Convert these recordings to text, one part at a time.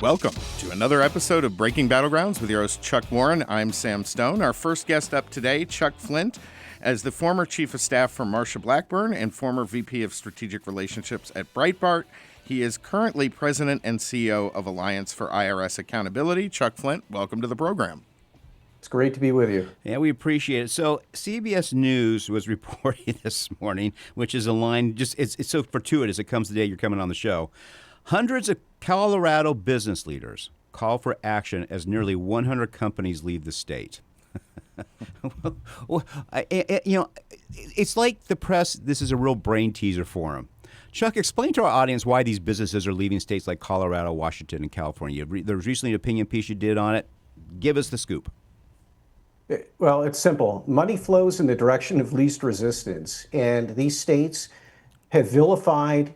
Welcome to another episode of Breaking Battlegrounds with your host, Chuck Warren. I'm Sam Stone. Our first guest up today, Chuck Flint, as the former Chief of Staff for Marsha Blackburn and former VP of Strategic Relationships at Breitbart. He is currently President and CEO of Alliance for IRS Accountability. Chuck Flint, welcome to the program. It's great to be with you. Yeah, we appreciate it. So CBS News was reporting this morning, which is a line, it's so fortuitous. It comes the day you're coming on the show. Hundreds of Colorado business leaders call for action as nearly 100 companies leave the state. It's like the press, this is a real brain teaser for them. Chuck, explain to our audience why these businesses are leaving states like Colorado, Washington, and California. There was recently an opinion piece you did on it. Give us the scoop. Well, it's simple. Money flows in the direction of least resistance, and these states have vilified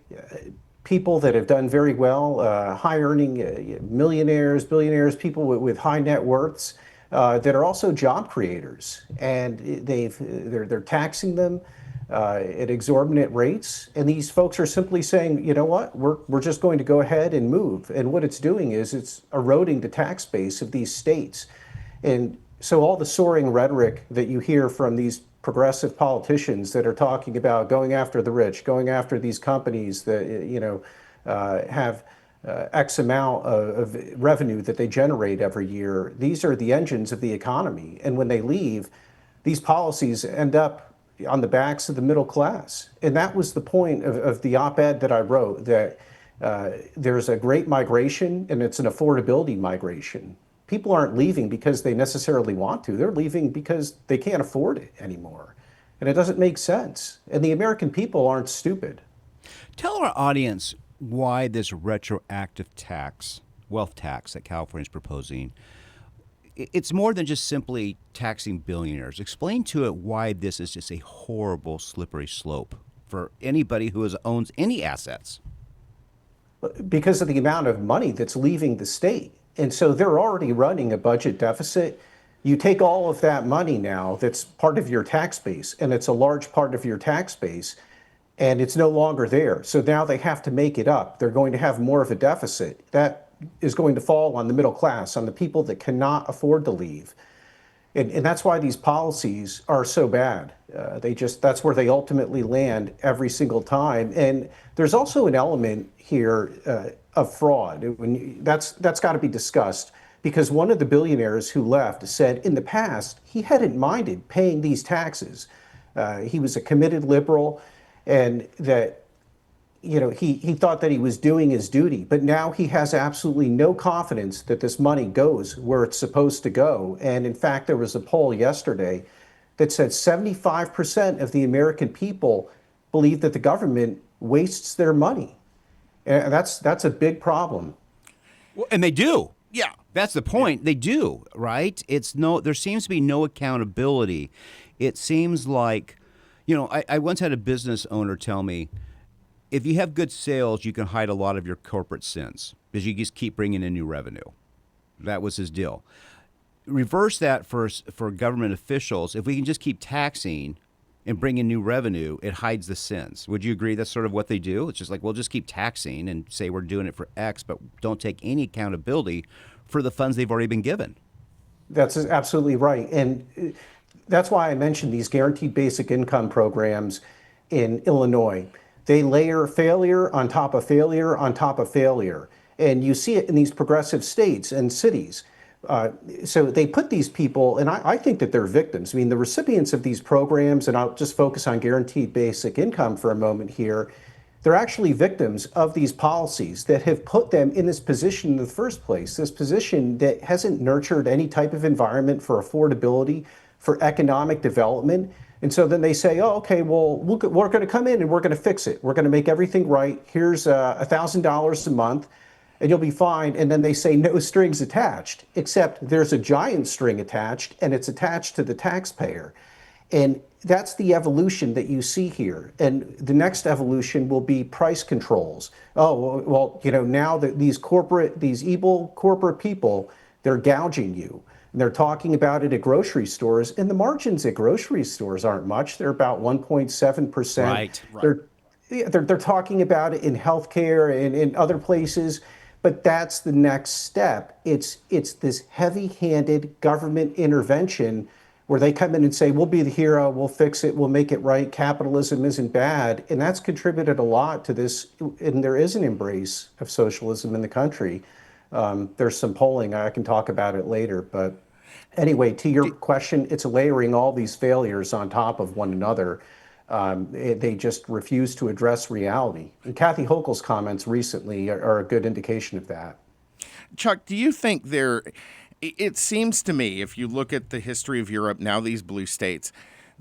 people that have done very well, high-earning millionaires, billionaires, people with high net worths that are also job creators, and they're taxing them at exorbitant rates. And these folks are simply saying, you know what, we're just going to go ahead and move. And what it's doing is it's eroding the tax base of these states. And so all the soaring rhetoric that you hear from these progressive politicians that are talking about going after the rich, going after these companies that have X amount of revenue that they generate every year, these are the engines of the economy. And when they leave, these policies end up on the backs of the middle class. And that was the point of the op-ed that I wrote, that there's a great migration, and it's an affordability migration. People aren't leaving because they necessarily want to. They're leaving because they can't afford it anymore. And it doesn't make sense. And the American people aren't stupid. Tell our audience why this retroactive tax, wealth tax that California is proposing, it's more than just simply taxing billionaires. Explain to it why this is just a horrible, slippery slope for anybody who owns any assets. Because of the amount of money that's leaving the state. And so they're already running a budget deficit. You take all of that money now that's part of your tax base, and it's a large part of your tax base, and it's no longer there. So now they have to make it up. They're going to have more of a deficit. That is going to fall on the middle class, on the people that cannot afford to leave. And that's why these policies are so bad. That's where they ultimately land every single time. And there's also an element here of fraud. That's got to be discussed, because one of the billionaires who left said in the past he hadn't minded paying these taxes. He was a committed liberal, and that he thought that he was doing his duty, but now he has absolutely no confidence that this money goes where it's supposed to go. And in fact, there was a poll yesterday that said 75% of the American people believe that the government wastes their money. And that's a big problem. Well, and they do. Yeah, that's the point. Yeah. They do, right? There seems to be no accountability. It seems like, I once had a business owner tell me, if you have good sales, you can hide a lot of your corporate sins because you just keep bringing in new revenue. That was his deal. Reverse that for government officials. If we can just keep taxing and bring in new revenue, it hides the sins. Would you agree that's sort of what they do? It's just like, we'll just keep taxing and say we're doing it for X, but don't take any accountability for the funds they've already been given. That's absolutely right. And that's why I mentioned these guaranteed basic income programs in Illinois. They layer failure on top of failure on top of failure. And you see it in these progressive states and cities. So they put these people, and I think that they're victims. I mean, the recipients of these programs, and I'll just focus on guaranteed basic income for a moment here, they're actually victims of these policies that have put them in this position in the first place, this position that hasn't nurtured any type of environment for affordability, for economic development. And so then they say, oh, okay, well, we're going to come in and we're going to fix it. We're going to make everything right. Here's $1,000 a month, and you'll be fine. And then they say no strings attached, except there's a giant string attached, and it's attached to the taxpayer. And that's the evolution that you see here. And the next evolution will be price controls. Oh, well, now that these evil corporate people, they're gouging you. And they're talking about it at grocery stores, and the margins at grocery stores aren't much. They're about 1.7%. Right. They're talking about it in healthcare and in other places. But that's the next step. It's this heavy-handed government intervention where they come in and say, we'll be the hero, we'll fix it, we'll make it right, capitalism isn't bad. And that's contributed a lot to this. And there is an embrace of socialism in the country. There's some polling, I can talk about it later. But anyway, to your question, it's layering all these failures on top of one another. They just refuse to address reality. And Kathy Hochul's comments recently are a good indication of that. Chuck, do you think it seems to me, if you look at the history of Europe, now these blue states,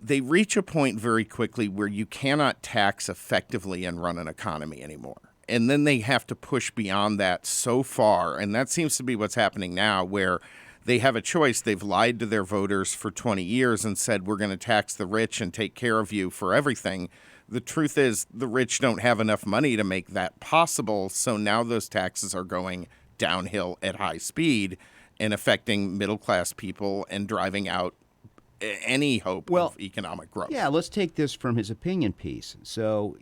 they reach a point very quickly where you cannot tax effectively and run an economy anymore. And then they have to push beyond that so far. And that seems to be what's happening now, where they have a choice. They've lied to their voters for 20 years and said, we're going to tax the rich and take care of you for everything. The truth is the rich don't have enough money to make that possible. So now those taxes are going downhill at high speed and affecting middle-class people and driving out any hope of economic growth. Yeah, let's take this from his opinion piece. So,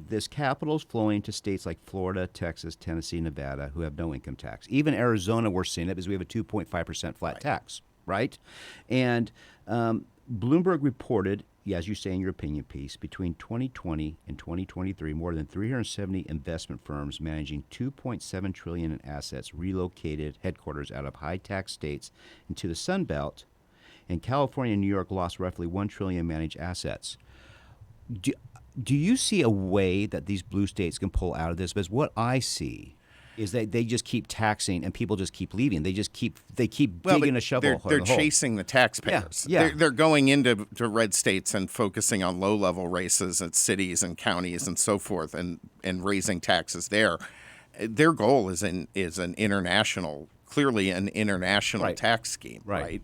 this capital is flowing to states like Florida, Texas, Tennessee, Nevada, who have no income tax. Even Arizona, we're seeing it because we have a 2.5% flat tax, right? And Bloomberg reported, as you say in your opinion piece, between 2020 and 2023, more than 370 investment firms managing $2.7 trillion in assets relocated headquarters out of high-tax states into the Sun Belt, and California and New York lost roughly $1 trillion in managed assets. Do you see a way that these blue states can pull out of this? Because what I see is that they just keep taxing and people just keep leaving. They keep digging a shovel. They're chasing the taxpayers. Yeah. They're going into red states and focusing on low-level races at cities and counties and so forth, and raising taxes there. Their goal is an international, clearly an international tax scheme, right?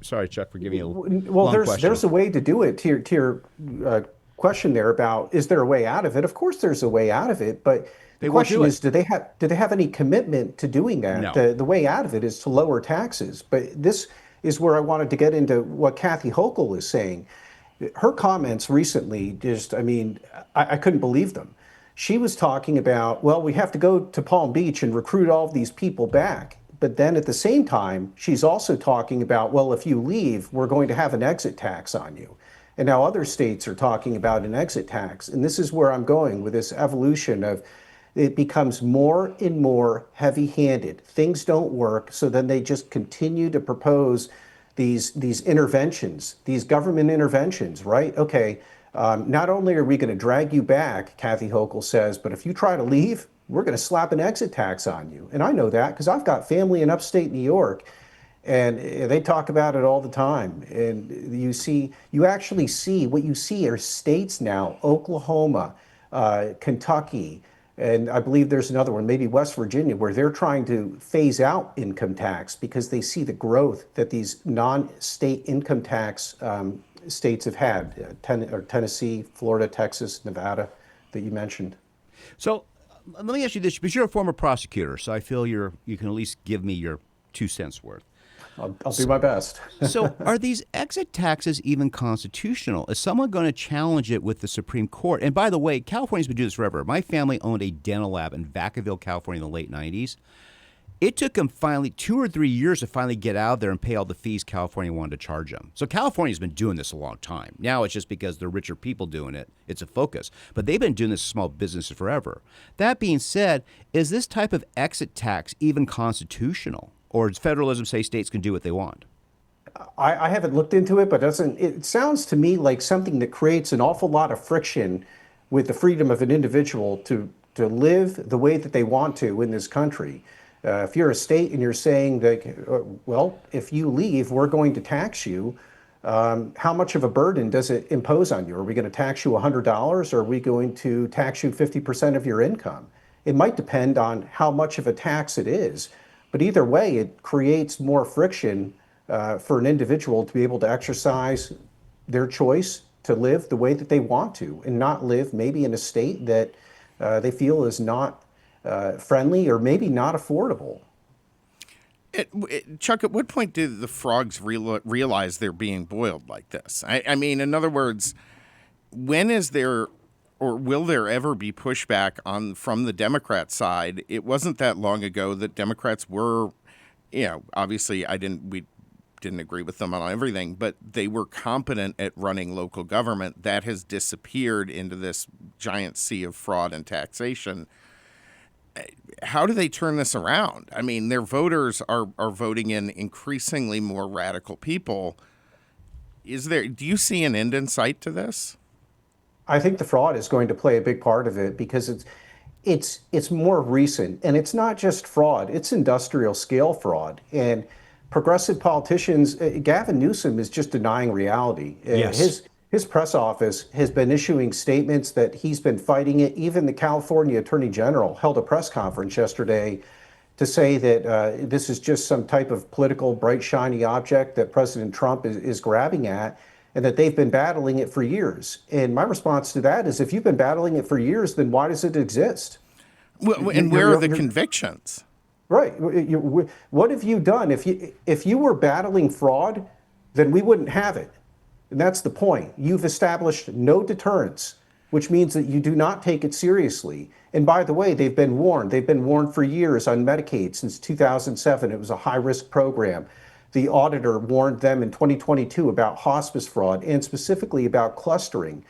Sorry, Chuck, for giving you a long question. There's a way to do it. To your question there about, is there a way out of it? Of course there's a way out of it, but the question is, do they have any commitment to doing that? No. The way out of it is to lower taxes. But this is where I wanted to get into what Kathy Hochul is saying. Her comments recently I couldn't believe them. She was talking about, well, we have to go to Palm Beach and recruit all of these people back. But then at the same time, she's also talking about, well, if you leave, we're going to have an exit tax on you. And now other states are talking about an exit tax. And this is where I'm going with this evolution of it becomes more and more heavy-handed. Things don't work, so then they just continue to propose these interventions, these government interventions, right? Okay, not only are we going to drag you back, Kathy Hochul says, but if you try to leave, we're going to slap an exit tax on you. And I know that because I've got family in upstate New York, and they talk about it all the time. And you actually see what you see are states now, Oklahoma, Kentucky, and I believe there's another one, maybe West Virginia, where they're trying to phase out income tax because they see the growth that these non-state income tax states have had, Tennessee, Florida, Texas, Nevada, that you mentioned. So let me ask you this, because you're a former prosecutor, so I feel you can at least give me your 2 cents worth. I'll do my best. So are these exit taxes even constitutional? Is someone going to challenge it with the Supreme Court? And by the way, California's been doing this forever. My family owned a dental lab in Vacaville, California in the late 90s. It took them finally 2 or 3 years to finally get out there and pay all the fees California wanted to charge them. So California's been doing this a long time. Now it's just because they're richer people doing it. It's a focus. But they've been doing this to small businesses forever. That being said, is this type of exit tax even constitutional? Or does federalism say states can do what they want? I haven't looked into it, but it sounds to me like something that creates an awful lot of friction with the freedom of an individual to live the way that they want to in this country. If you're a state and you're saying that, well, if you leave, we're going to tax you, how much of a burden does it impose on you? Are we going to tax you $100, or are we going to tax you 50% of your income? It might depend on how much of a tax it is. But either way, it creates more friction for an individual to be able to exercise their choice to live the way that they want to, and not live maybe in a state that they feel is not friendly or maybe not affordable. Chuck, at what point do the frogs realize they're being boiled like this? I mean, in other words, when is there or will there ever be pushback from the Democrat side? It wasn't that long ago that Democrats were, obviously we didn't agree with them on everything, but they were competent at running local government. That has disappeared into this giant sea of fraud and taxation. How do they turn this around? I mean, their voters are voting in increasingly more radical people. Do you see an end in sight to this? I think the fraud is going to play a big part of it because it's more recent, and it's not just fraud, it's industrial scale fraud. And progressive politicians, Gavin Newsom is just denying reality. Yes. His press office has been issuing statements that he's been fighting it. Even the California Attorney General held a press conference yesterday to say that this is just some type of political bright, shiny object that President Trump is grabbing at, and that they've been battling it for years. And my response to that is, if you've been battling it for years, then why does it exist? Well, and where are the convictions? Right. What have you done? If you were battling fraud, then we wouldn't have it. And that's the point. You've established no deterrence, which means that you do not take it seriously. And by the way, they've been warned. They've been warned for years on Medicaid since 2007. It was a high-risk program. The auditor warned them in 2022 about hospice fraud and specifically about clustering.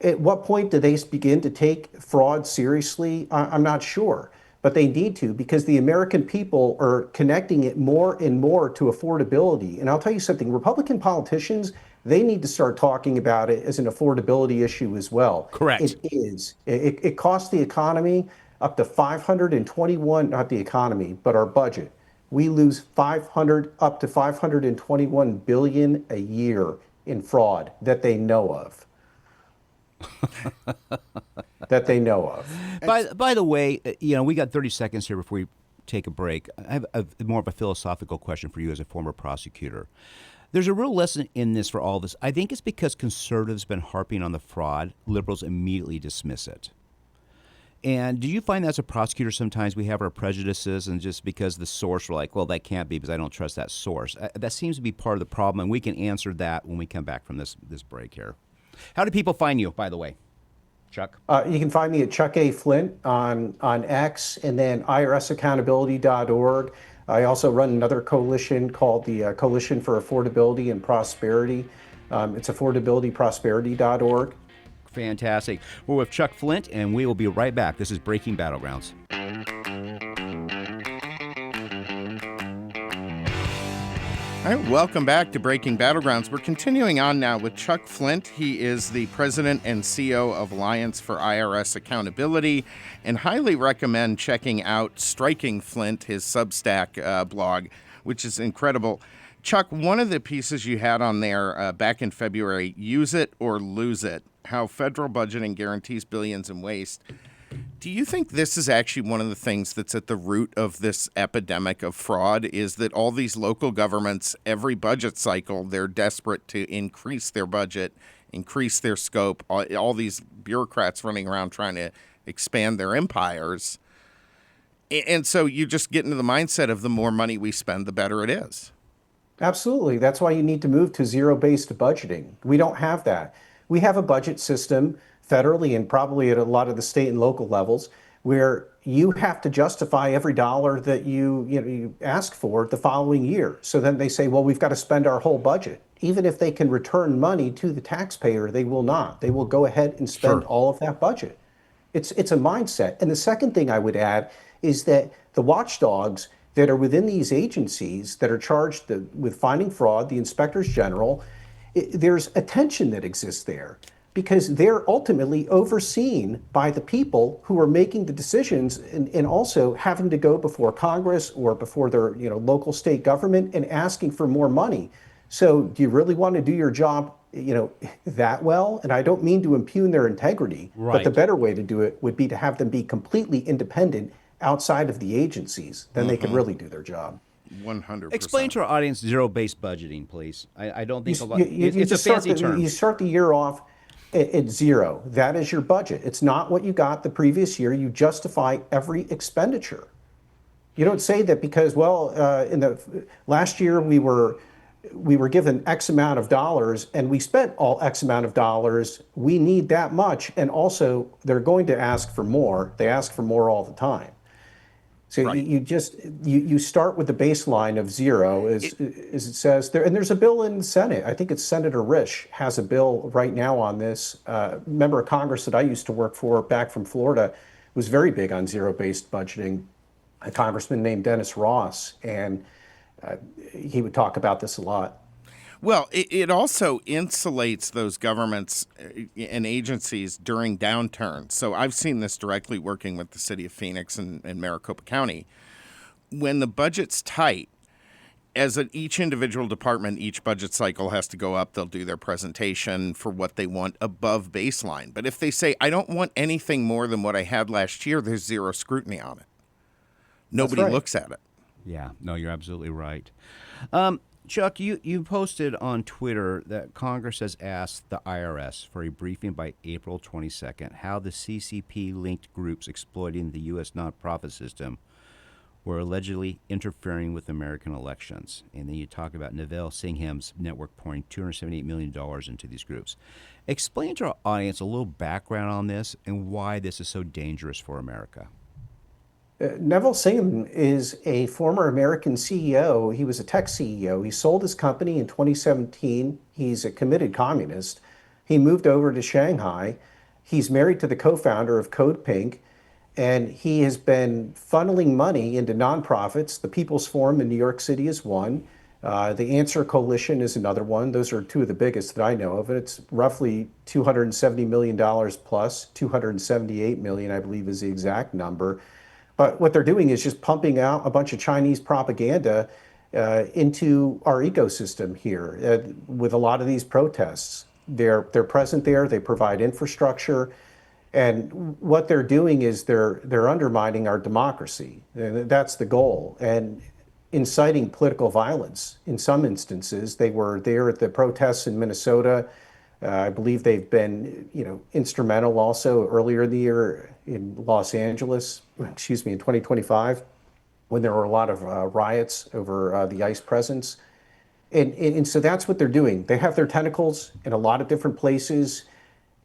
At what point do they begin to take fraud seriously? I'm not sure, but they need to, because the American people are connecting it more and more to affordability. And I'll tell you something, Republican politicians, they need to start talking about it as an affordability up as well. Correct. It is. It costs the economy up to 521, not the economy, but our budget. We lose up to 521 billion a year in fraud that they know of. That they know of. By the way, we got 30 seconds here before we take a break. I have more of a philosophical question for you as a former prosecutor. There's a real lesson in this for all of us. I think it's because conservatives have been harping on the fraud, liberals immediately dismiss it. And do you find that as a prosecutor sometimes we have our prejudices, and just because the source, we're like, well, that can't be because I don't trust that source? That seems to be part of the problem, and we can answer that when we come back from this break here. How do people find you, by the way, Chuck? You can find me at Chuck A. Flint on X, and then irsaccountability.org. I also run another coalition called the Coalition for Affordability and Prosperity. It's affordabilityprosperity.org. Fantastic. We're with Chuck Flint, and we will be right back. This is Breaking Battlegrounds. All right, welcome back to Breaking Battlegrounds. We're continuing on now with Chuck Flint. He is the president and CEO of Alliance for IRS Accountability, and highly recommend checking out Striking Flint, his Substack blog, which is incredible. Chuck, one of the pieces you had on there back in February, Use It or Lose It, how federal budgeting guarantees billions in waste. Do you think this is actually one of the things that's at the root of this epidemic of fraud, is that all these local governments, every budget cycle, they're desperate to increase their budget, increase their scope, all these bureaucrats running around trying to expand their empires. And so you just get into the mindset of the more money we spend, the better it is. Absolutely. That's why you need to move to zero-based budgeting. We don't have that. We have a budget system federally and probably at a lot of the state and local levels where you have to justify every dollar that you ask for the following year. So then they say, well, we've got to spend our whole budget. Even if they can return money to the taxpayer, they will not. They will go ahead and spend all of that budget. It's a mindset. And the second thing I would add is that the watchdogs that are within these agencies that are charged with finding fraud, the inspectors general, there's a tension that exists there because they're ultimately overseen by the people who are making the decisions and also having to go before Congress or before their local state government and asking for more money. So do you really want to do your job that well? And I don't mean to impugn their integrity, but the better way to do it would be to have them be completely independent outside of the agencies. Then they can really do their job. 100%. Explain to our audience zero-based budgeting, please. I don't think it's a fancy term. You start the year off at zero. That is your budget. It's not what you got the previous year. You justify every expenditure. You don't say that because, in the last year we were we were given X amount of dollars and we spent all X amount of dollars. We need that much. And also, they're going to ask for more. They ask for more all the time. So Right. you start with the baseline of zero, as it says there, and there's a bill in the Senate. I think it's Senator Risch has a bill right now on this. Member of Congress that I used to work for back from Florida was very big on zero-based budgeting. A congressman named Dennis Ross, and he would talk about this a lot. Well, it also insulates those governments and agencies during downturns. So I've seen this directly working with the city of Phoenix and Maricopa County. When the budget's tight, each individual department, each budget cycle has to go up. They'll do their presentation for what they want above baseline. But if they say, I don't want anything more than what I had last year, there's zero scrutiny on it. Nobody looks at it. Yeah, no, you're absolutely right. Chuck, you posted on Twitter that Congress has asked the IRS for a briefing by April 22nd how the CCP-linked groups exploiting the U.S. nonprofit system were allegedly interfering with American elections. And then you talk about Naval Singham's network pouring $278 million into these groups. Explain to our audience a little background on this and why this is so dangerous for America. Neville Singham is a former American CEO. He was a tech CEO. He sold his company in 2017. He's a committed communist. He moved over to Shanghai. He's married to the co-founder of Code Pink, and he has been funneling money into nonprofits. The People's Forum in New York City is one. The Answer Coalition is another one. Those are two of the biggest that I know of. It's roughly $270 million plus, $278 million, I believe is the exact number. But what they're doing is just pumping out a bunch of Chinese propaganda into our ecosystem here with a lot of these protests. They're present there. They provide infrastructure, and what they're doing is they're undermining our democracy. And that's the goal, and inciting political violence. In some instances, they were there at the protests in Minnesota. I believe they've been, instrumental also earlier in the year in Los Angeles, in 2025, when there were a lot of riots over the ICE presence. And so that's what they're doing. They have their tentacles in a lot of different places.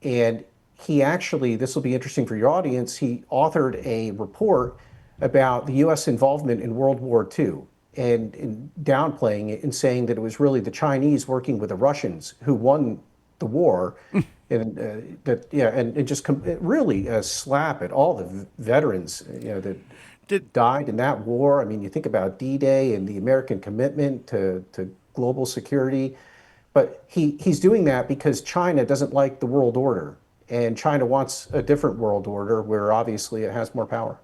And he actually, this will be interesting for your audience, he authored a report about the U.S. involvement in World War II and downplaying it and saying that it was really the Chinese working with the Russians who won the war, and just really slap at all the veterans that died in that war. I mean, you think about D-Day and the American commitment to global security, but he's doing that because China doesn't like the world order, and China wants a different world order where obviously it has more power.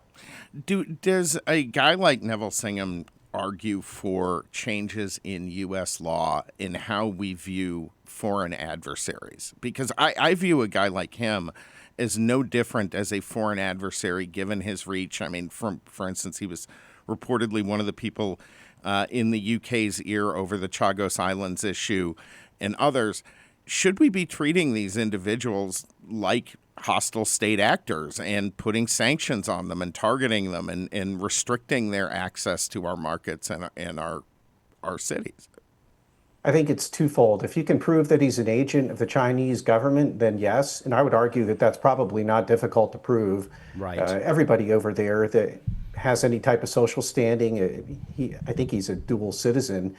Does a guy like Neville Singham argue for changes in U.S. law in how we view foreign adversaries? Because I view a guy like him as no different as a foreign adversary given his reach. I mean, for instance, he was reportedly one of the people in the UK's ear over the Chagos Islands issue and others. Should we be treating these individuals like hostile state actors and putting sanctions on them and targeting them and restricting their access to our markets and our cities? I think it's twofold. If you can prove that he's an agent of the Chinese government, then yes. And I would argue that that's probably not difficult to prove. Right. Everybody over there that has any type of social standing, I think he's a dual citizen.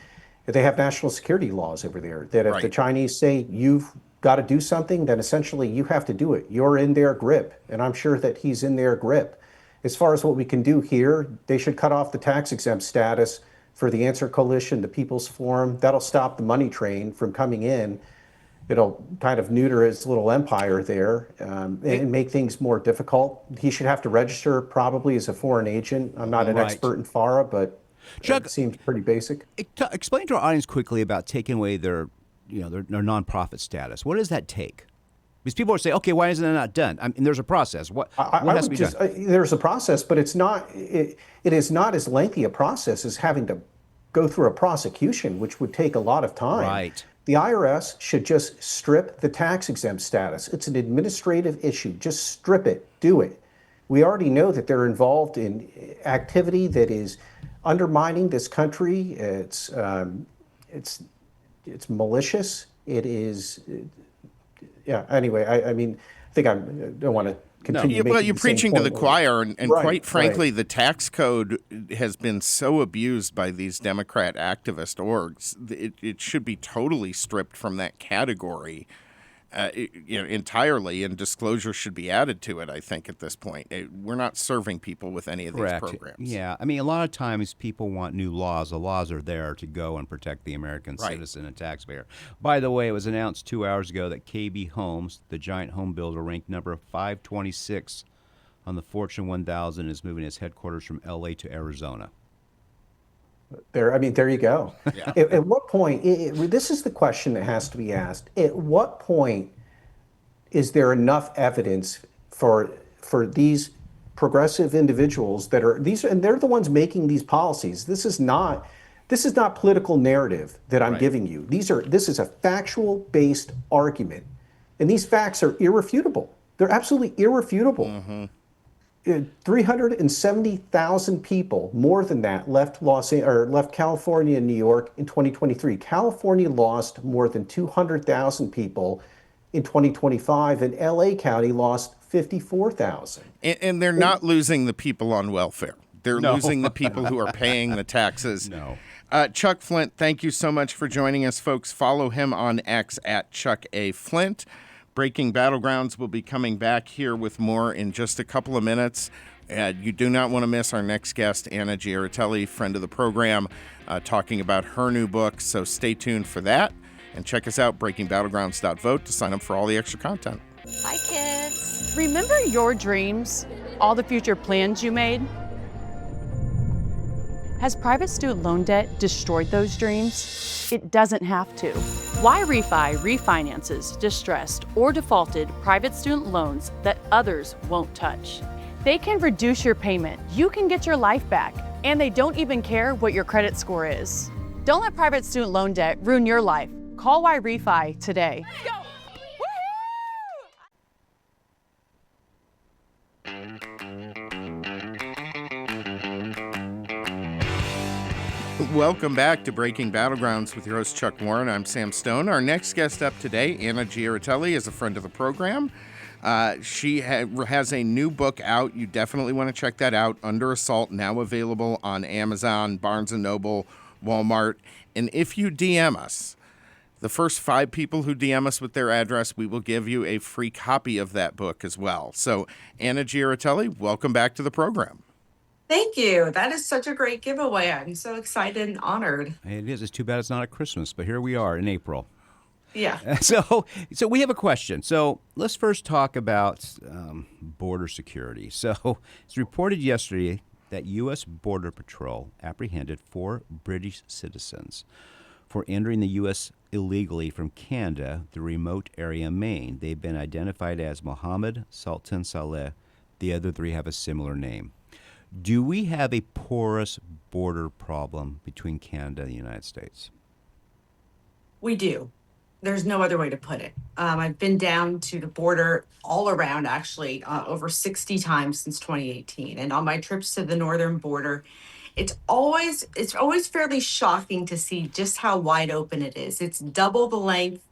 They have national security laws over there that if the Chinese say you've got to do something, then essentially you have to do it. You're in their grip. And I'm sure that he's in their grip. As far as what we can do here, they should cut off the tax exempt status for the Answer Coalition, the People's Forum. That'll stop the money train from coming in. It'll kind of neuter his little empire there and make things more difficult. He should have to register probably as a foreign agent. I'm not an expert in FARA, but Chuck, it seems pretty basic. Explain to our audience quickly about taking away their nonprofit status. What does that take? Because people are saying, okay, why isn't it not done? I mean, there's a process. What has to be done? There's a process, but it's not. It is not as lengthy a process as having to go through a prosecution, which would take a lot of time. Right. The IRS should just strip the tax exempt status. It's an administrative issue. Just strip it. Do it. We already know that they're involved in activity that is undermining this country. It's it's malicious. It is, yeah. Anyway, I mean, I think I don't want to continue Yeah, making well, you're the same preaching to the point. choir, and Right, quite frankly, right. the tax code has been so abused by these Democrat activist orgs. It should be totally stripped from that category, entirely, and disclosure should be added to it. I think at this point, we're not serving people with any of these Correct. programs. Yeah. I mean, a lot of times people want new laws. The laws are there to go and protect the American Right. citizen and taxpayer. By the way, it was announced 2 hours ago that KB Homes, the giant home builder, ranked number 526 on the Fortune 1000, is moving its headquarters from LA to Arizona. There you go. Yeah. At what point, this is the question that has to be asked. At what point is there enough evidence for these progressive individuals that are these, and they're the ones making these policies. This is not political narrative that I'm Right. giving you. This is a factual based argument. And these facts are irrefutable. They're absolutely irrefutable. 370,000 people, more than that, left California and New York in 2023. California lost more than 200,000 people in 2025, and LA County lost 54,000. And they're not losing the people on welfare. They're No. losing the people who are paying the taxes. No. Chuck Flint, thank you so much for joining us, folks. Follow him on X at Chuck A. Flint. Breaking Battlegrounds will be coming back here with more in just a couple of minutes. You do not want to miss our next guest, Anna Giaritelli, friend of the program, talking about her new book. So stay tuned for that. And check us out, breakingbattlegrounds.vote, to sign up for all the extra content. Hi, kids. Remember your dreams, all the future plans you made? Has private student loan debt destroyed those dreams? It doesn't have to. Why Refi refinances distressed or defaulted private student loans that others won't touch. They can reduce your payment, you can get your life back, and they don't even care what your credit score is. Don't let private student loan debt ruin your life. Call Why Refi today. Let's go. Welcome back to Breaking Battlegrounds with your host, Chuck Warren. I'm Sam Stone. Our next guest up today, Anna Giaritelli, is a friend of the program. She has a new book out. You definitely want to check that out. Under Assault, now available on Amazon, Barnes & Noble, Walmart. And if you DM us, the first 5 people who DM us with their address, we will give you a free copy of that book as well. So, Anna Giaritelli, welcome back to the program. Thank you. That is such a great giveaway. I'm so excited and honored. It is. It's too bad it's not at Christmas, but here we are in April. Yeah. So we have a question. So let's first talk about border security. So it's reported yesterday that U.S. Border Patrol apprehended 4 British citizens for entering the U.S. illegally from Canada, the remote area Maine. They've been identified as Mohammed, Sultan Saleh. The other 3 have a similar name. Do we have a porous border problem between Canada and the United States? We do. There's no other way to put it. I've been down to the border all around, actually, over 60 times since 2018. And on my trips to the northern border, it's always fairly shocking to see just how wide open it is. It's double the length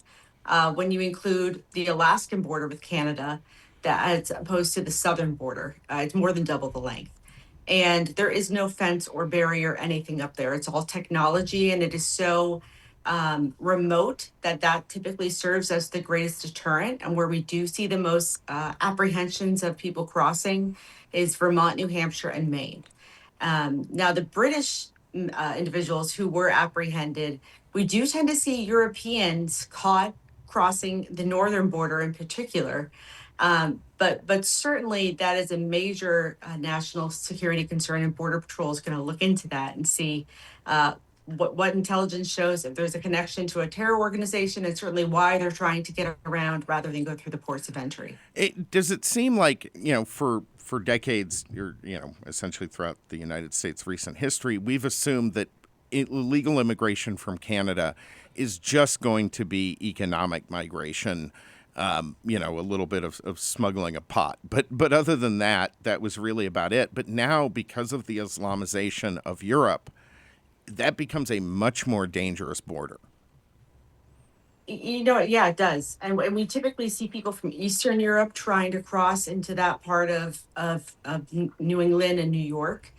when you include the Alaskan border with Canada, as opposed to the southern border. It's more than double the length. And there is no fence or barrier, anything up there. It's all technology, and it is so remote that typically serves as the greatest deterrent. And where we do see the most apprehensions of people crossing is Vermont, New Hampshire, and Maine. Now, the British individuals who were apprehended, we do tend to see Europeans caught crossing the northern border in particular. But certainly that is a major national security concern, and Border Patrol is going to look into that and see what intelligence shows if there's a connection to a terror organization, and certainly why they're trying to get around rather than go through the ports of entry. Does it seem like, for decades, essentially throughout the United States' recent history, we've assumed that illegal immigration from Canada is just going to be economic migration, a little bit of smuggling a pot. But other than that, that was really about it. But now, because of the Islamization of Europe, that becomes a much more dangerous border. You know, yeah, it does. And we typically see people from Eastern Europe trying to cross into that part of New England and New York.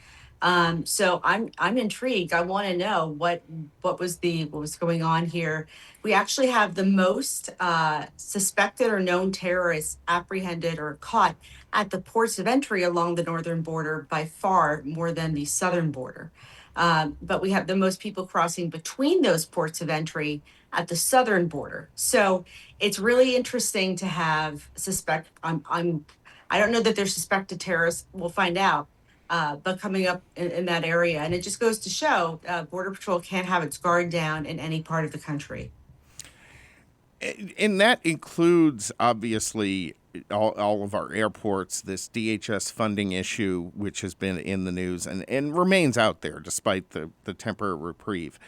So I'm intrigued. I want to know what was going on here. We actually have the most suspected or known terrorists apprehended or caught at the ports of entry along the northern border by far more than the southern border. But we have the most people crossing between those ports of entry at the southern border. So it's really interesting to have I don't know that they're suspected terrorists. We'll find out. But coming up in that area, and it just goes to show Border Patrol can't have its guard down in any part of the country. And that includes, obviously, all of our airports, this DHS funding issue, which has been in the news and remains out there despite the temporary reprieve.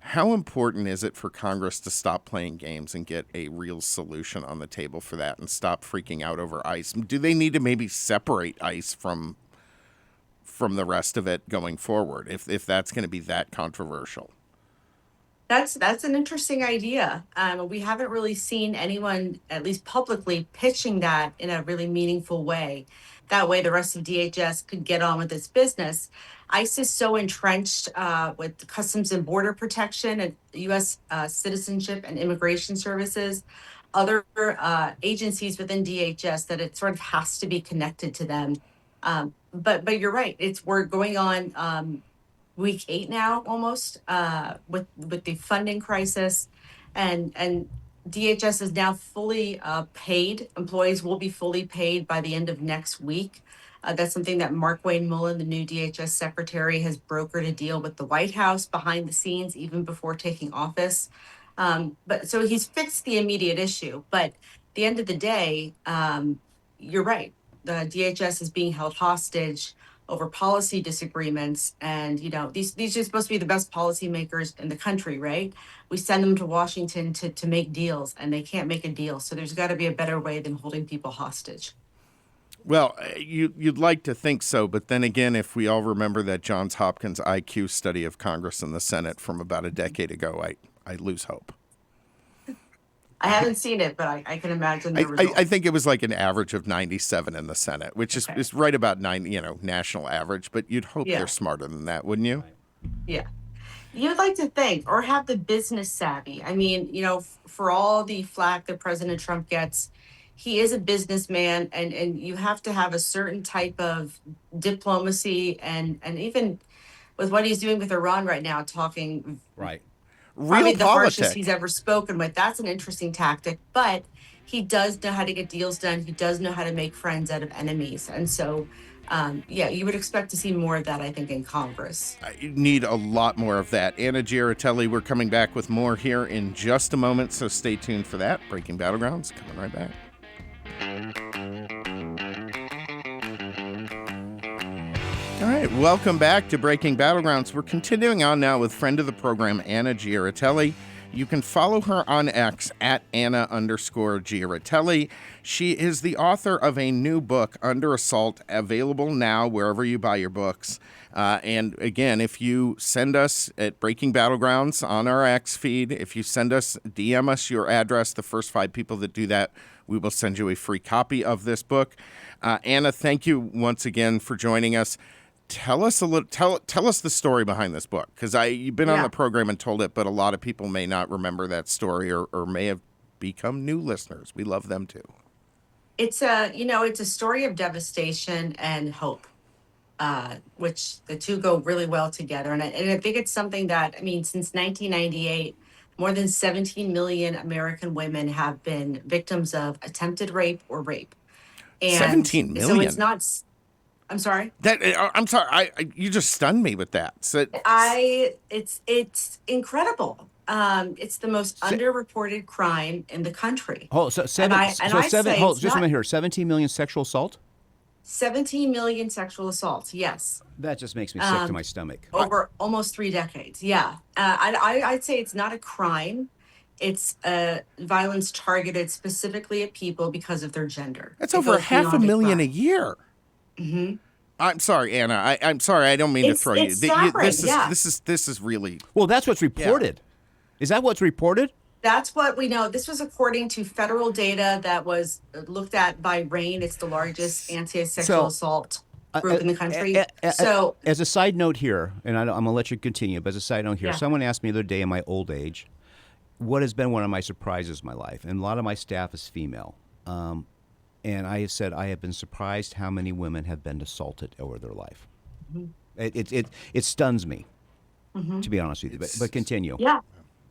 How important is it for Congress to stop playing games and get a real solution on the table for that and stop freaking out over ICE? Do they need to maybe separate ICE from the rest of it going forward if that's going to be that controversial? That's an interesting idea. We haven't really seen anyone, at least publicly, pitching that in a really meaningful way. That way, the rest of DHS could get on with its business. ICE is so entrenched with Customs and Border Protection and U.S. Citizenship and Immigration Services, other agencies within DHS, that it sort of has to be connected to them. But you're right. We're going on week 8 now, almost, with the funding crisis, and DHS is now fully paid. Employees will be fully paid by the end of next week. That's something that Mark Wayne Mullen, the new DHS secretary, has brokered a deal with the White House behind the scenes, even before taking office. But so he's fixed the immediate issue. But at the end of the day, you're right. The DHS is being held hostage over policy disagreements, and these are supposed to be the best policymakers in the country, right? We send them to Washington to make deals, and they can't make a deal. So there's got to be a better way than holding people hostage. Well, you'd like to think so, but then again, if we all remember that Johns Hopkins IQ study of Congress and the Senate from about a decade ago, I lose hope. I haven't seen it, but I can imagine the results. I think it was like an average of 97 in the Senate, which is right about national average. But you'd hope they're smarter than that, wouldn't you? Yeah. You'd like to think, or have the business savvy. I mean, for all the flack that President Trump gets, he is a businessman, and you have to have a certain type of diplomacy, and even with what he's doing with Iran right now, talking right. Probably Real the politics. harshest he's ever spoken with. That's an interesting tactic, but he does know how to get deals done. He does know how to make friends out of enemies. And so, you would expect to see more of that, I think, in Congress. I need a lot more of that. Anna Giaratelli, we're coming back with more here in just a moment, so stay tuned for that. Breaking Battlegrounds, coming right back. All right, welcome back to Breaking Battlegrounds. We're continuing on now with friend of the program, Anna Giaratelli. You can follow her on X at Anna_Giaratelli. She is the author of a new book, Under Assault, available now wherever you buy your books. And again, if you send us at Breaking Battlegrounds on our X feed, if you DM us your address, the first 5 people that do that, we will send you a free copy of this book. Anna, thank you once again for joining us. Tell us tell us the story behind this book, because you've been on the program and told it, but a lot of people may not remember that story or may have become new listeners. We love them too. It's a story of devastation and hope, which the two go really well together. And I think it's something that, since 1998, more than 17 million American women have been victims of attempted rape or rape. And 17 million. So it's not. I'm sorry. I'm sorry. You just stunned me with that. So, it's incredible. It's the most underreported crime in the country. Oh, so 17 million sexual assault? 17 million sexual assaults. Yes. That just makes me sick to my stomach. Over almost 3 decades. Yeah. I'd say it's not a crime. It's violence targeted specifically at people because of their gender. That's over 500,000 a year. Mm-hmm. I'm sorry, Anna. I'm sorry. I don't mean to throw you. This is really. Well, that's what's reported. Yeah. Is that what's reported? That's what we know. This was according to federal data that was looked at by RAIN. It's the largest anti-sexual So, assault uh, group in the country. So, as a side note here, and I'm going to let you continue, but as a side note here, yeah. someone asked me the other day in my old age, what has been one of my surprises in my life? And a lot of my staff is female. And I said, I have been surprised how many women have been assaulted over their life. Mhm. It stuns me, Mhm. to be honest with you. But continue. Yeah.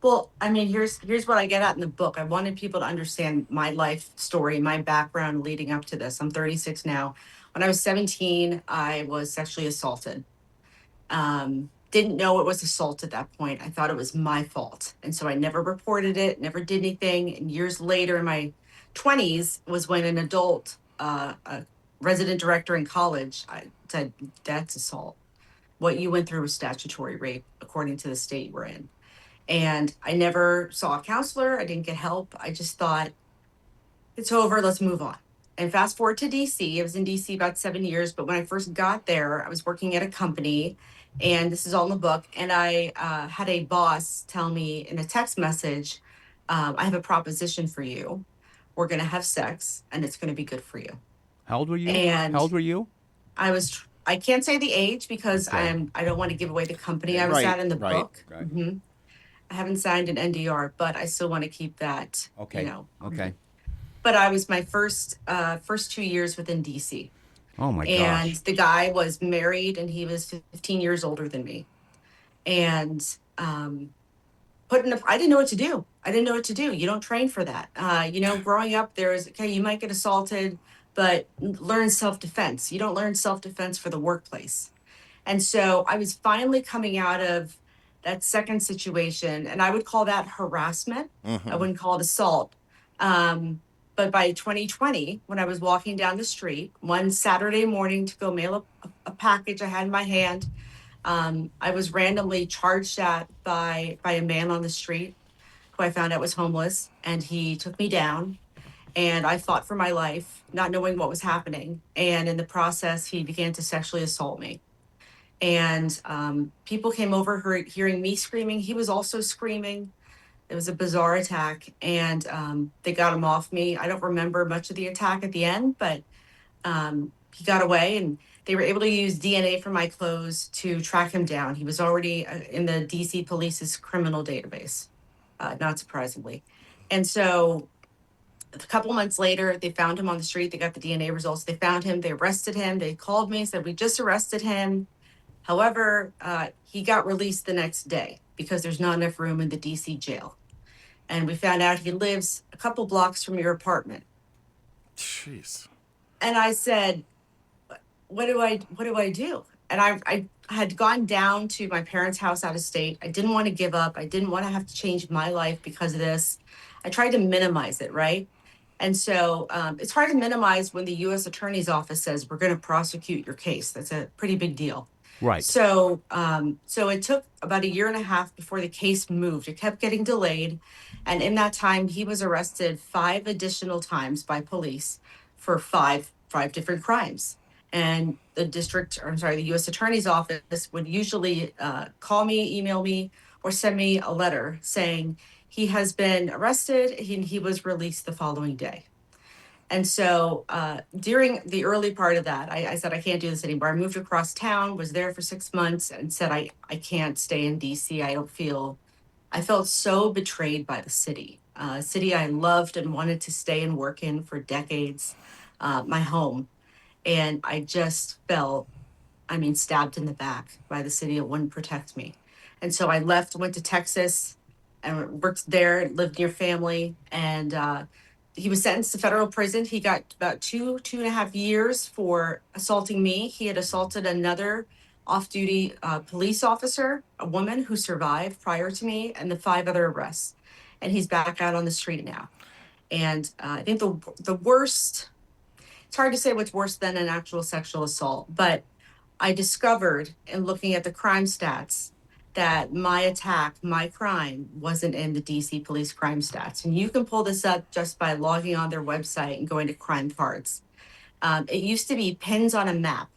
Well, I mean, here's what I get at in the book. I wanted people to understand my life story, my background leading up to this. I'm 36 now. When I was 17, I was sexually assaulted. Didn't know it was assault at that point. I thought it was my fault. And so I never reported it, never did anything. And years later in my 20s was when an adult, a resident director in college, said, that's assault. What you went through was statutory rape, according to the state we're in. And I never saw a counselor. I didn't get help. I just thought, it's over, let's move on. And fast forward to DC. I was in DC about 7 years, but when I first got there, I was working at a company, and this is all in the book. And I had a boss tell me in a text message, I have a proposition for you. We're going to have sex, and it's going to be good for you. How old were you? How And old were you? I can't say the age because Okay. I don't want to give away the company I was Right, at in the right. book. Right. I haven't signed an NDR, but I still want to keep that, Okay. Okay. But I was my first 2 years within DC. Oh my And gosh. the guy was married and he was 15 years older than me. And I didn't know what to do. I didn't know what to do. You don't train for that. Growing up, okay, you might get assaulted, but learn self-defense. You don't learn self-defense for the workplace. And so I was finally coming out of that second situation, and I would call that harassment. I wouldn't call it assault. Um, but by 2020, when I was walking down the street one Saturday morning to go mail a package I had in my hand, I was randomly charged at by a man on the street who I found out was homeless, and he took me down. And I fought for my life, not knowing what was happening. And in the process, he began to sexually assault me. And people came over hearing me screaming. He was also screaming. It was a bizarre attack, and they got him off me. I don't remember much of the attack at the end, but he got away, and they were able to use DNA from my clothes to track him down. He was already in the DC police's criminal database, not surprisingly. And so a couple months later, they found him on the street. They got the DNA results. They found him. They arrested him. They called me, said, we just arrested him. However, he got released the next day because there's not enough room in the DC jail. And we found out he lives a couple blocks from your apartment. Jeez. And I said, what do I do? And I had gone down to my parents' house out of state. I didn't want to give up. I didn't want to have to change my life because of this. I tried to minimize it, right? And so it's hard to minimize when the U.S. Attorney's Office says we're going to prosecute your case. That's a pretty big deal. Right. So it took about a year and a half before the case moved. It kept getting delayed, and in that time, he was arrested 5 additional times by police for five different crimes. And the U.S. Attorney's Office would usually call me, email me, or send me a letter saying he has been arrested. He was released the following day. And so during the early part of that, I said, I can't do this anymore. I moved across town, was there for 6 months, and said, I can't stay in DC. I felt so betrayed by the city, city I loved and wanted to stay and work in for decades, my home. And I just felt, stabbed in the back by the city. It wouldn't protect me. And so I left, went to Texas and worked there, lived near family. And he was sentenced to federal prison. He got about 2.5 years for assaulting me. He had assaulted another off duty police officer, a woman who survived prior to me, and the 5 other arrests. And he's back out on the street now. And I think the worst, it's hard to say what's worse than an actual sexual assault, but I discovered in looking at the crime stats that my attack, my crime, wasn't in the DC police crime stats. And you can pull this up just by logging on their website and going to crime cards. It used to be pins on a map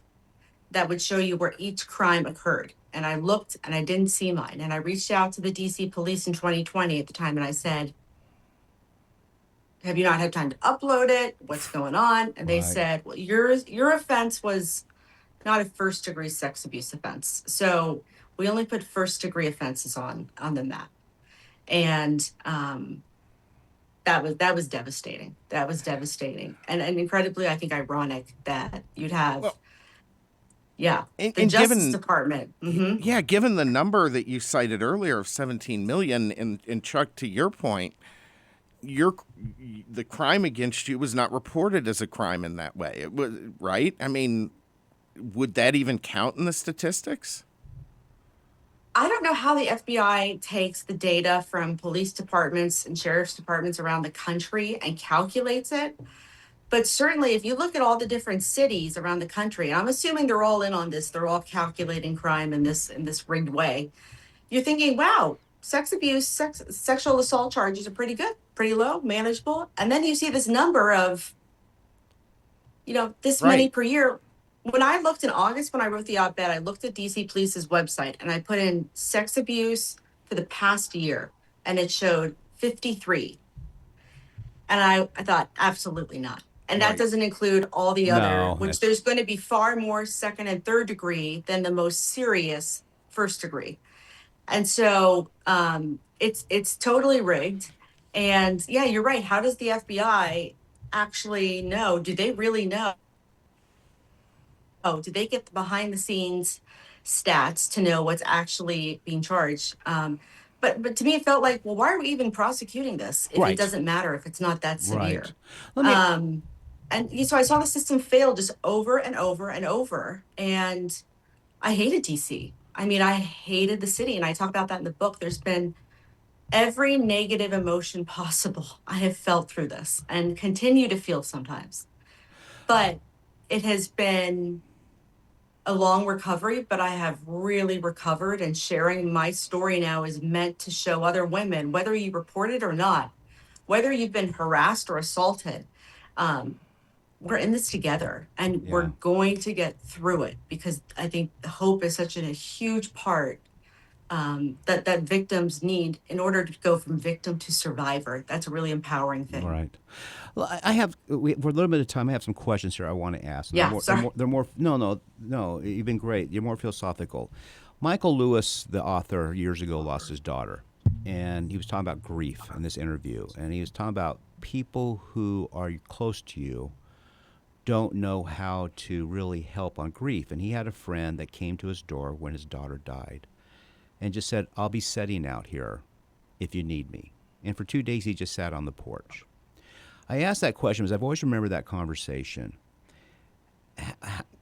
that would show you where each crime occurred. And I looked and I didn't see mine. And I reached out to the DC police in 2020 at the time and I said, have you not had time to upload it? What's going on? And they Right. said, well, your offense was not a first degree sex abuse offense. So we only put first degree offenses on the map. And that was devastating. That was devastating. And incredibly, I think ironic that you'd have, Well, yeah, the and Justice given Department. Hmm. yeah, given the number that you cited earlier of 17 million, and Chuck, to your point, your the crime against you was not reported as a crime in that way. It was right. I mean, would that even count in the statistics? I don't know how the FBI takes the data from police departments and sheriff's departments around the country and calculates it. But certainly, if you look at all the different cities around the country, and I'm assuming they're all in on this, they're all calculating crime in this rigged way. You're thinking, wow, sex abuse, sexual assault charges are pretty good, pretty low, manageable. And then you see this number of, this many Right. per year. When I looked in August, when I wrote the op-ed, I looked at DC Police's website and I put in sex abuse for the past year, and it showed 53. And I thought, absolutely not. And that Right. doesn't include all the other, No, which that's there's going to be far more second and third degree than the most serious first degree. And so it's totally rigged. And yeah, you're right. How does the FBI actually know? Do they really know? Oh, do they get the behind the scenes stats to know what's actually being charged? But to me, it felt like, well, why are we even prosecuting this if it right. doesn't matter, if it's not that Right. severe? Let me. Um, so I saw the system fail just over and over and over. And I hated DC. I mean, I hated the city. And I talk about that in the book. There's been every negative emotion possible I have felt through this and continue to feel sometimes. But it has been a long recovery, but I have really recovered, and sharing my story now is meant to show other women, whether you report it or not, whether you've been harassed or assaulted, um, we're in this together and we're Yeah. going to get through it, because I think hope is such a huge part that victims need in order to go from victim to survivor. That's a really empowering thing. Right. Well, I have for a little bit of time. I have some questions here I want to ask. And Yeah, sorry. they're more. No, no, no. You've been great. You're more philosophical. Michael Lewis, the author, years ago lost his daughter, and he was talking about grief in this interview, and he was talking about people who are close to you don't know how to really help on grief. And he had a friend that came to his door when his daughter died, and just said, "I'll be sitting out here if you need me." And for 2 days, he just sat on the porch. I asked that question because I've always remembered that conversation.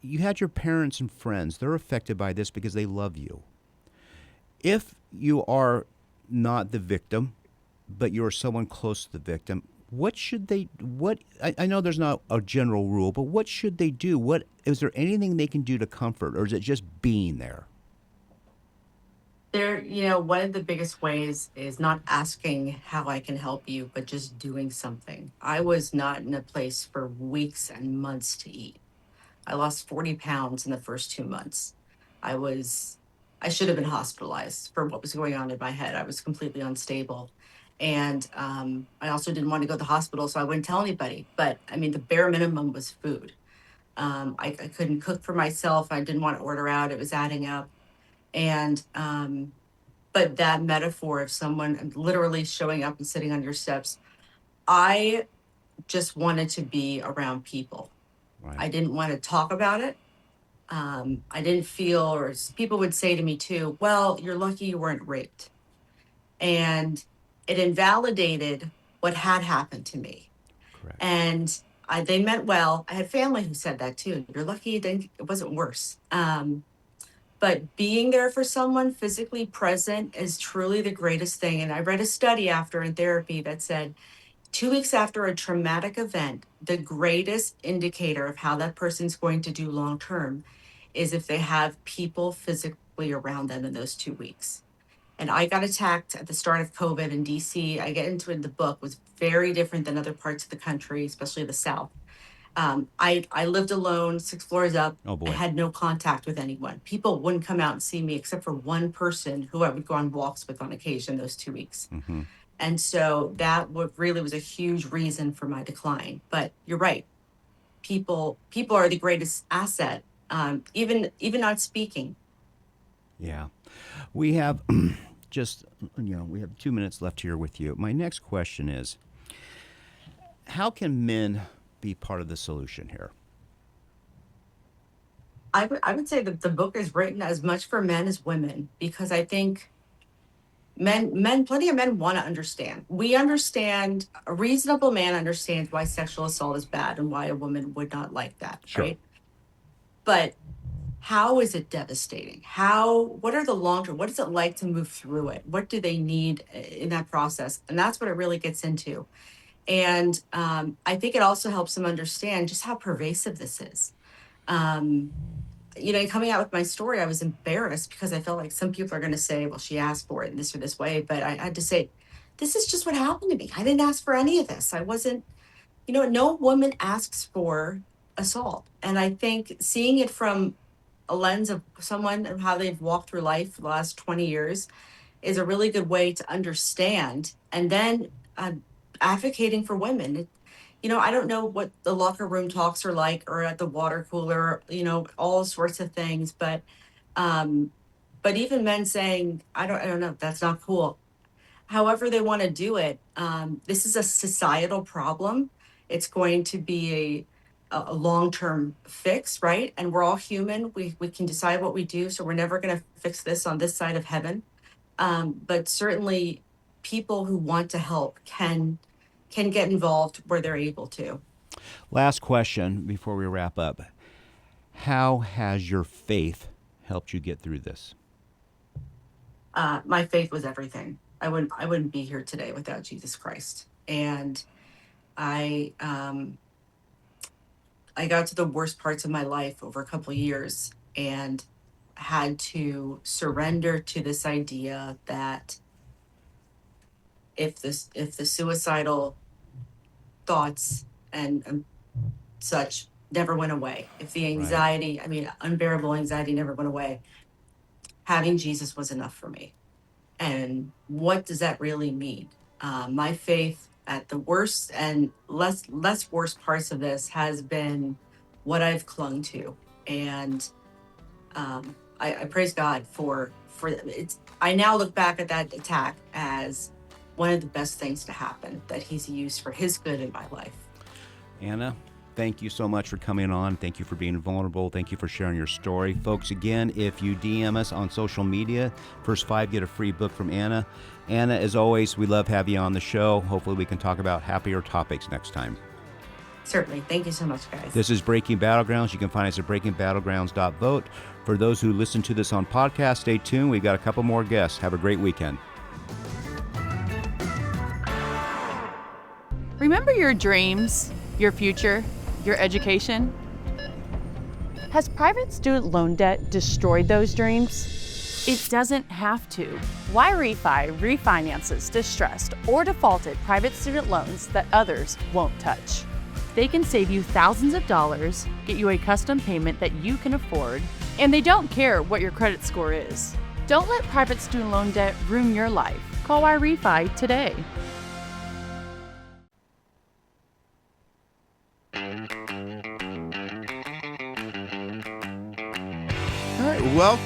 You had your parents and friends. They're affected by this because they love you. If you are not the victim, but you're someone close to the victim, I know there's not a general rule, but what should they do? Is there anything they can do to comfort, or is it just being there? One of the biggest ways is not asking how I can help you, but just doing something. I was not in a place for weeks and months to eat. I lost 40 pounds in the first 2 months. I should have been hospitalized for what was going on in my head. I was completely unstable. And I also didn't want to go to the hospital, so I wouldn't tell anybody. But I mean, the bare minimum was food. I couldn't cook for myself. I didn't want to order out. It was adding up. And but that metaphor of someone literally showing up and sitting on your steps, I just wanted to be around people. Right. I didn't want to talk about it. I didn't feel, or people would say to me too, well, you're lucky you weren't raped. And it invalidated what had happened to me. Correct. And they meant well. I had family who said that too. You're lucky it wasn't worse. But being there for someone, physically present, is truly the greatest thing. And I read a study after in therapy that said 2 weeks after a traumatic event, the greatest indicator of how that person's going to do long term is if they have people physically around them in those 2 weeks. And I got attacked at the start of COVID in DC. I get into it in the book, was very different than other parts of the country, especially the South. I lived alone, 6 floors up. Oh, boy. I had no contact with anyone. People wouldn't come out and see me except for one person who I would go on walks with on occasion those 2 weeks. Mm-hmm. And so that really was a huge reason for my decline. But you're right. People are the greatest asset. Even not speaking. Yeah. We have we have 2 minutes left here with you. My next question is, how can men be part of the solution here? I would say that the book is written as much for men as women, because I think plenty of men want to understand. We understand, a reasonable man understands why sexual assault is bad and why a woman would not like that, Sure. right? But how is it devastating? What are the long term, what is it like to move through it? What do they need in that process? And that's what it really gets into. And I think it also helps them understand just how pervasive this is. Um, Coming out with my story, I was embarrassed because I felt like some people are going to say, well, she asked for it in this or this way. But I had to say, this is just what happened to me. I didn't ask for any of this. I wasn't, no woman asks for assault. And I think seeing it from a lens of someone and how they've walked through life for the last 20 years is a really good way to understand. And then advocating for women. I don't know what the locker room talks are like or at the water cooler, all sorts of things. Um, but even men saying, I don't know, that's not cool. However they want to do it, this is a societal problem. It's going to be a long-term fix, right? And we're all human. We can decide what we do. So we're never going to fix this on this side of heaven. But certainly people who want to help can get involved where they're able to. Last question before we wrap up. How has your faith helped you get through this? My faith was everything. I wouldn't be here today without Jesus Christ. And I got to the worst parts of my life over a couple of years and had to surrender to this idea that if the suicidal thoughts and such never went away, if the anxiety, unbearable anxiety never went away, having Jesus was enough for me. And what does that really mean? My faith at the worst and less worst parts of this has been what I've clung to. And I praise God for it's. I now look back at that attack as one of the best things to happen that He's used for His good in my life. Anna, thank you so much for coming on. Thank you for being vulnerable. Thank you for sharing your story. Folks, again, if you DM us on social media, first 5 get a free book from Anna. Anna, as always, we love having you on the show. Hopefully we can talk about happier topics next time. Certainly. Thank you so much, guys. This is Breaking Battlegrounds. You can find us at breakingbattlegrounds.vote. For those who listen to this on podcast, stay tuned. We've got a couple more guests. Have a great weekend. Remember your dreams, your future, your education? Has private student loan debt destroyed those dreams? It doesn't have to. Why Refi refinances distressed or defaulted private student loans that others won't touch. They can save you thousands of dollars, get you a custom payment that you can afford, and they don't care what your credit score is. Don't let private student loan debt ruin your life. Call Why Refi today. All right, well,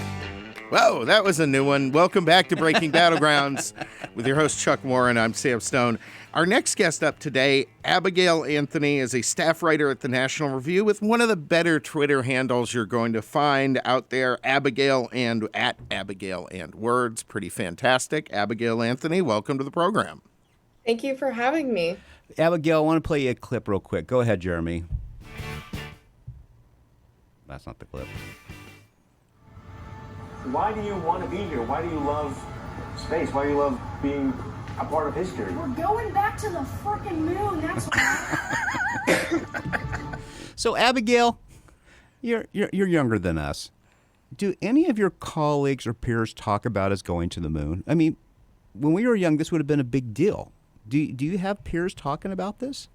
whoa, that was a new one. Welcome back to Breaking Battlegrounds with your host, Chuck Warren. I'm Sam Stone. Our next guest up today, Abigail Anthony, is a staff writer at the National Review with one of the better Twitter handles you're going to find out there, Abigail and @AbigailAndWords. Pretty fantastic. Abigail Anthony, welcome to the program. Thank you for having me. Abigail, I want to play you a clip real quick. Go ahead, Jeremy. That's not the clip. Why do you want to be here? Why do you love space? Why do you love being a part of history? We're going back to the freaking moon. That's why. So, Abigail, you're younger than us. Do any of your colleagues or peers talk about us going to the moon? I mean, when we were young, this would have been a big deal. Do you have peers talking about this?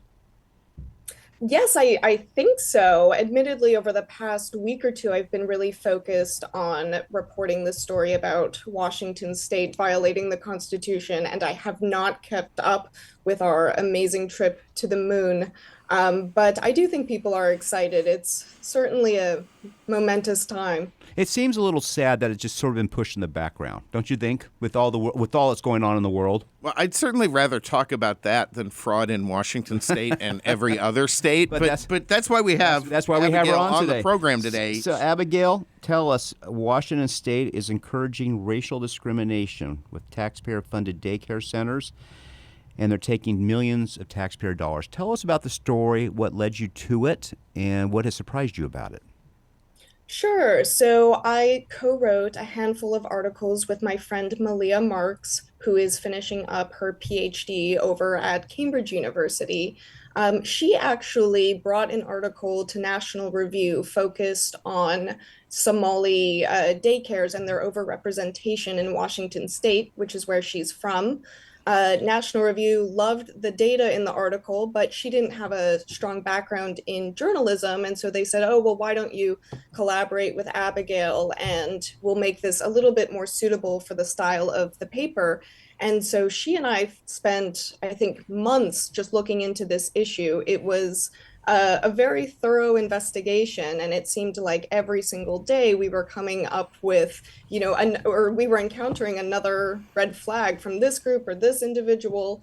Yes, I think so. Admittedly, over the past week or two, I've been really focused on reporting the story about Washington State violating the Constitution, and I have not kept up with our amazing trip to the moon. But I do think people are excited. It's certainly a momentous time. It seems a little sad that it's just sort of been pushed in the background, don't you think? With all that's going on in the world. Well, I'd certainly rather talk about that than fraud in Washington State and every other state. But that's why we have That's why we have her Abigail on today. the program today. So Abigail, tell us, Washington State is encouraging racial discrimination with taxpayer-funded daycare centers, and they're taking millions of taxpayer dollars. Tell us about the story, what led you to it, and what has surprised you about it. Sure. So I co-wrote a handful of articles with my friend Malia Marks, who is finishing up her PhD over at Cambridge University. She actually brought an article to National Review focused on Somali daycares and their overrepresentation in Washington State, which is where she's from. National Review loved the data in the article, but she didn't have a strong background in journalism. And so they said, oh, well, why don't you collaborate with Abigail and we'll make this a little bit more suitable for the style of the paper. And so she and I spent, I think, months just looking into this issue. It was a very thorough investigation, and it seemed like every single day we were coming up with, or we were encountering another red flag from this group or this individual.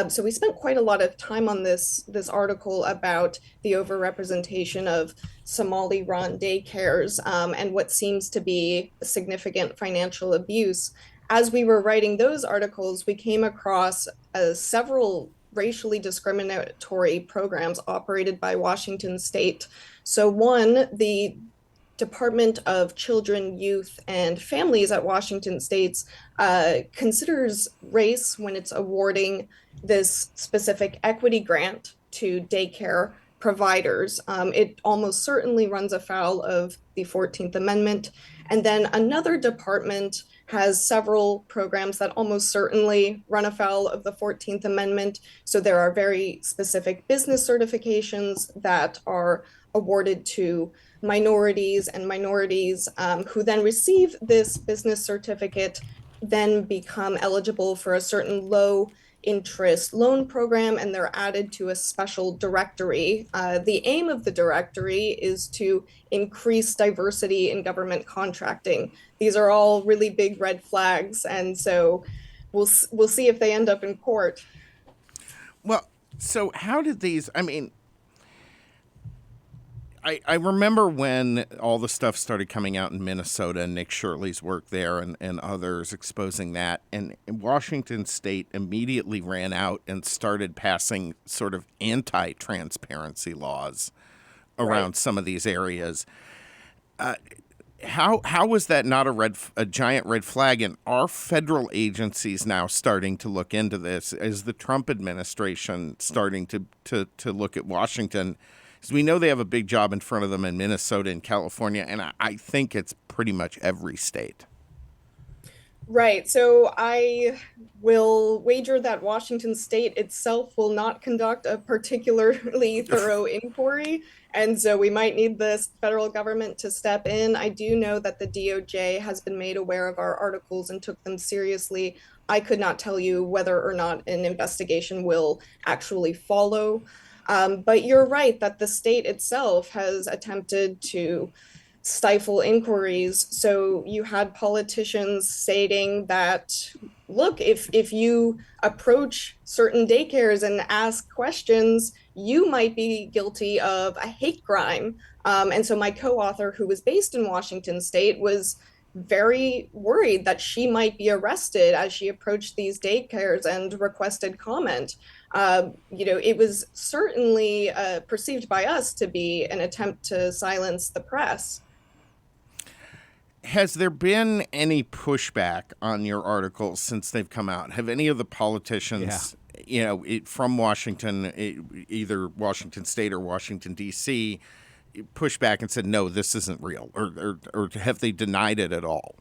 So we spent quite a lot of time on this article about the overrepresentation of Somali-run daycares and what seems to be significant financial abuse. As we were writing those articles, we came across several racially discriminatory programs operated by Washington State. So one, the Department of Children, Youth, and Families at Washington State considers race when it's awarding this specific equity grant to daycare providers. It almost certainly runs afoul of the 14th Amendment. And then another department has several programs that almost certainly run afoul of the 14th Amendment. So there are very specific business certifications that are awarded to minorities, and minorities who then receive this business certificate then become eligible for a certain low interest loan program, and they're added to a special directory. The aim of the directory is to increase diversity in government contracting. These are all really big red flags, and so we'll see if they end up in court. Well, so how did these? I mean, I remember when all the stuff started coming out in Minnesota and Nick Shirley's work there and others exposing that. And Washington State immediately ran out and started passing sort of anti-transparency laws around some of these areas. How was that not a giant red flag? And are federal agencies now starting to look into this? Is the Trump administration starting to look at Washington? Because we know they have a big job in front of them in Minnesota and California, and I think it's pretty much every state. Right. So I will wager that Washington State itself will not conduct a particularly thorough inquiry. And so we might need the federal government to step in. I do know that the DOJ has been made aware of our articles and took them seriously. I could not tell you whether or not an investigation will actually follow. But you're right that the state itself has attempted to stifle inquiries. So you had politicians stating that, look, if you approach certain daycares and ask questions, you might be guilty of a hate crime. And so my co-author, who was based in Washington State, was very worried that she might be arrested as she approached these daycares and requested comment. It was certainly perceived by us to be an attempt to silence the press. Has there been any pushback on your articles since they've come out? Have any of the politicians, from Washington, either Washington State or Washington, D.C., pushed back and said, no, this isn't real? Or have they denied it at all?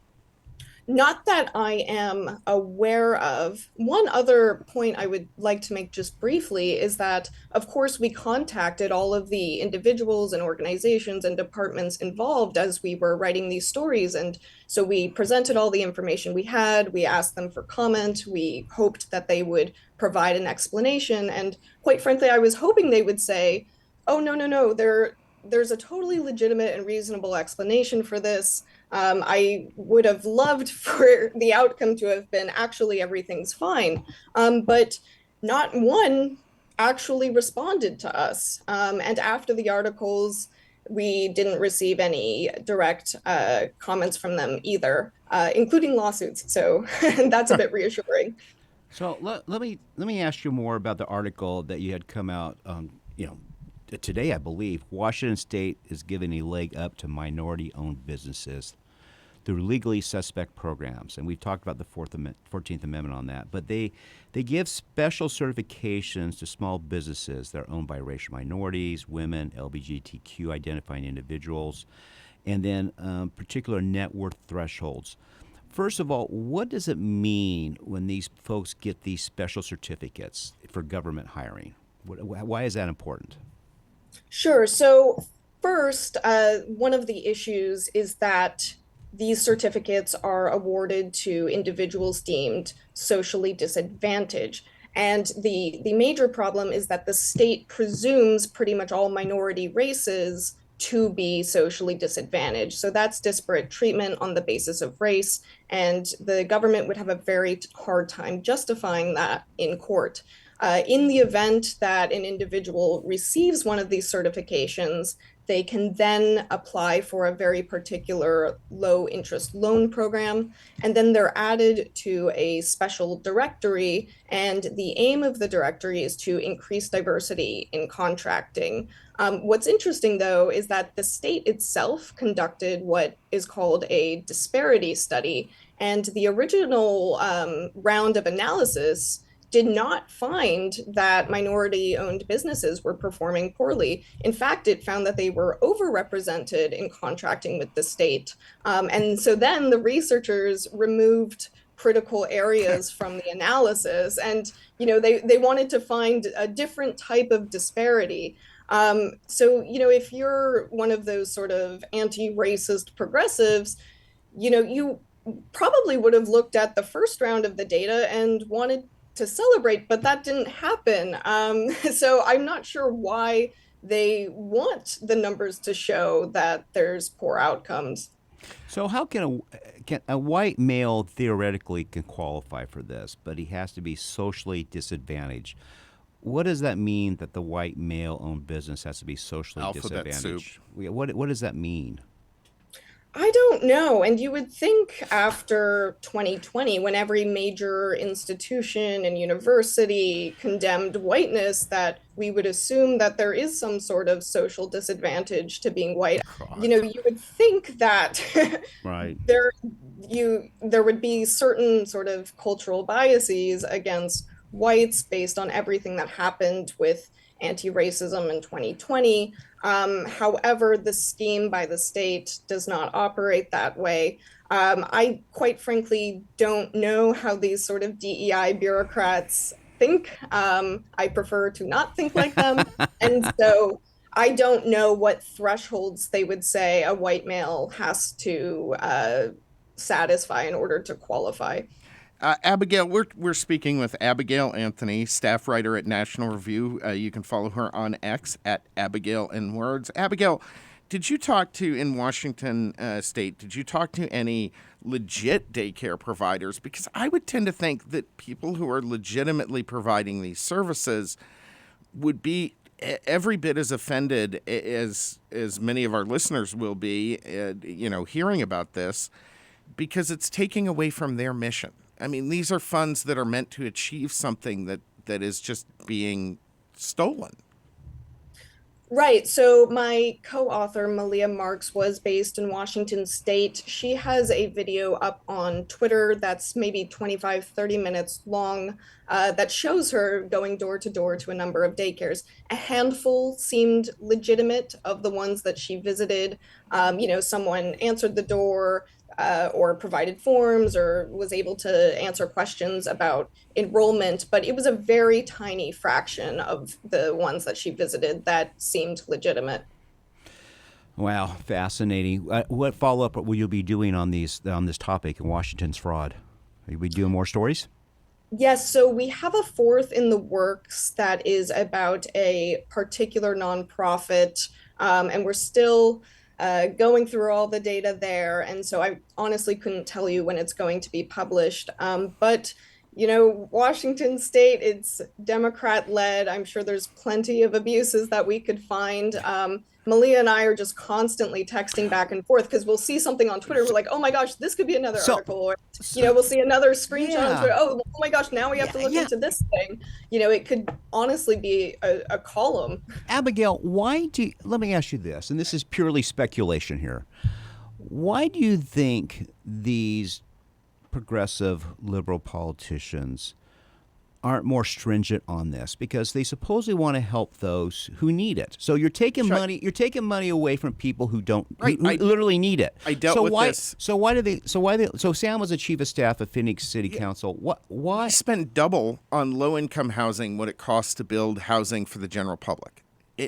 Not that I am aware of. One other point I would like to make just briefly is that, of course, we contacted all of the individuals and organizations and departments involved as we were writing these stories. And so we presented all the information we had. We asked them for comment. We hoped that they would provide an explanation. And quite frankly, I was hoping they would say, oh, no, no, no, there's a totally legitimate and reasonable explanation for this. I would have loved for the outcome to have been actually everything's fine, but not one actually responded to us. And after the articles, we didn't receive any direct comments from them either, including lawsuits. So that's a bit reassuring. So let me ask you more about the article that you had come out. Today, I believe Washington State is giving a leg up to minority-owned businesses through legally suspect programs, and we've talked about the 14th Amendment on that. But they give special certifications to small businesses that are owned by racial minorities, women, LGBTQ identifying individuals, and then particular net worth thresholds. First of all, what does it mean when these folks get these special certificates for government hiring? Why is that important? Sure. So, first, one of the issues is that these certificates are awarded to individuals deemed socially disadvantaged. And the major problem is that the state presumes pretty much all minority races to be socially disadvantaged. So that's disparate treatment on the basis of race. And the government would have a very hard time justifying that in court. In the event that an individual receives one of these certifications, they can then apply for a very particular low interest loan program, and then they're added to a special directory. And the aim of the directory is to increase diversity in contracting. What's interesting, though, is that the state itself conducted what is called a disparity study, and the original round of analysis did not find that minority-owned businesses were performing poorly. In fact, it found that they were overrepresented in contracting with the state. And so then the researchers removed critical areas from the analysis, and they wanted to find a different type of disparity. So if you're one of those sort of anti-racist progressives, you probably would have looked at the first round of the data and wanted to celebrate, but that didn't happen. So I'm not sure why they want the numbers to show that there's poor outcomes. So how can a white male theoretically can qualify for this, but he has to be socially disadvantaged? What does that mean that the white male-owned business has to be socially Alphabet disadvantaged? soup. What does that mean? I don't know. And you would think after 2020, when every major institution and university condemned whiteness, that we would assume that there is some sort of social disadvantage to being white. God. You would think that Right. there would be certain sort of cultural biases against whites based on everything that happened with anti-racism in 2020. However, the scheme by the state does not operate that way. I quite frankly don't know how these sort of DEI bureaucrats think. I prefer to not think like them. And so I don't know what thresholds they would say a white male has to satisfy in order to qualify. Abigail, we're speaking with Abigail Anthony, staff writer at National Review. You can follow her on X at Abigail in Words. Abigail, did you talk to, in Washington State, did you talk to any legit daycare providers? Because I would tend to think that people who are legitimately providing these services would be every bit as offended as many of our listeners will be, hearing about this, because it's taking away from their mission. I mean, these are funds that are meant to achieve something that is just being stolen. Right. So my co-author, Malia Marks, was based in Washington State. She has a video up on Twitter that's maybe 25, 30 minutes long that shows her going door to door to a number of daycares. A handful seemed legitimate of the ones that she visited. Someone answered the door. or provided forms or was able to answer questions about enrollment, but it was a very tiny fraction of the ones that she visited that seemed legitimate. Wow, fascinating. What follow up will you be doing on this topic in Washington's fraud? Are we doing more stories? Yes, so we have a fourth in the works that is about a particular nonprofit, and we're still going through all the data there. And so I honestly couldn't tell you when it's going to be published. But, you know, Washington State, it's Democrat led. I'm sure there's plenty of abuses that we could find. Malia and I are just constantly texting back and forth because we'll see something on Twitter. We're like, oh my gosh, this could be another article. Or, you know, we'll see another screenshot on Twitter. Oh my gosh, now we have to look into this thing. You know, it could honestly be a column. Abigail, let me ask you this, and this is purely speculation here. Why do you think these progressive liberal politicians aren't more stringent on this? Because they supposedly want to help those who need it. So you're taking money away from people who don't who literally need it. I dealt with this. So Sam was the chief of staff of Phoenix City Council. Why We spend double on low-income housing what it costs to build housing for the general public.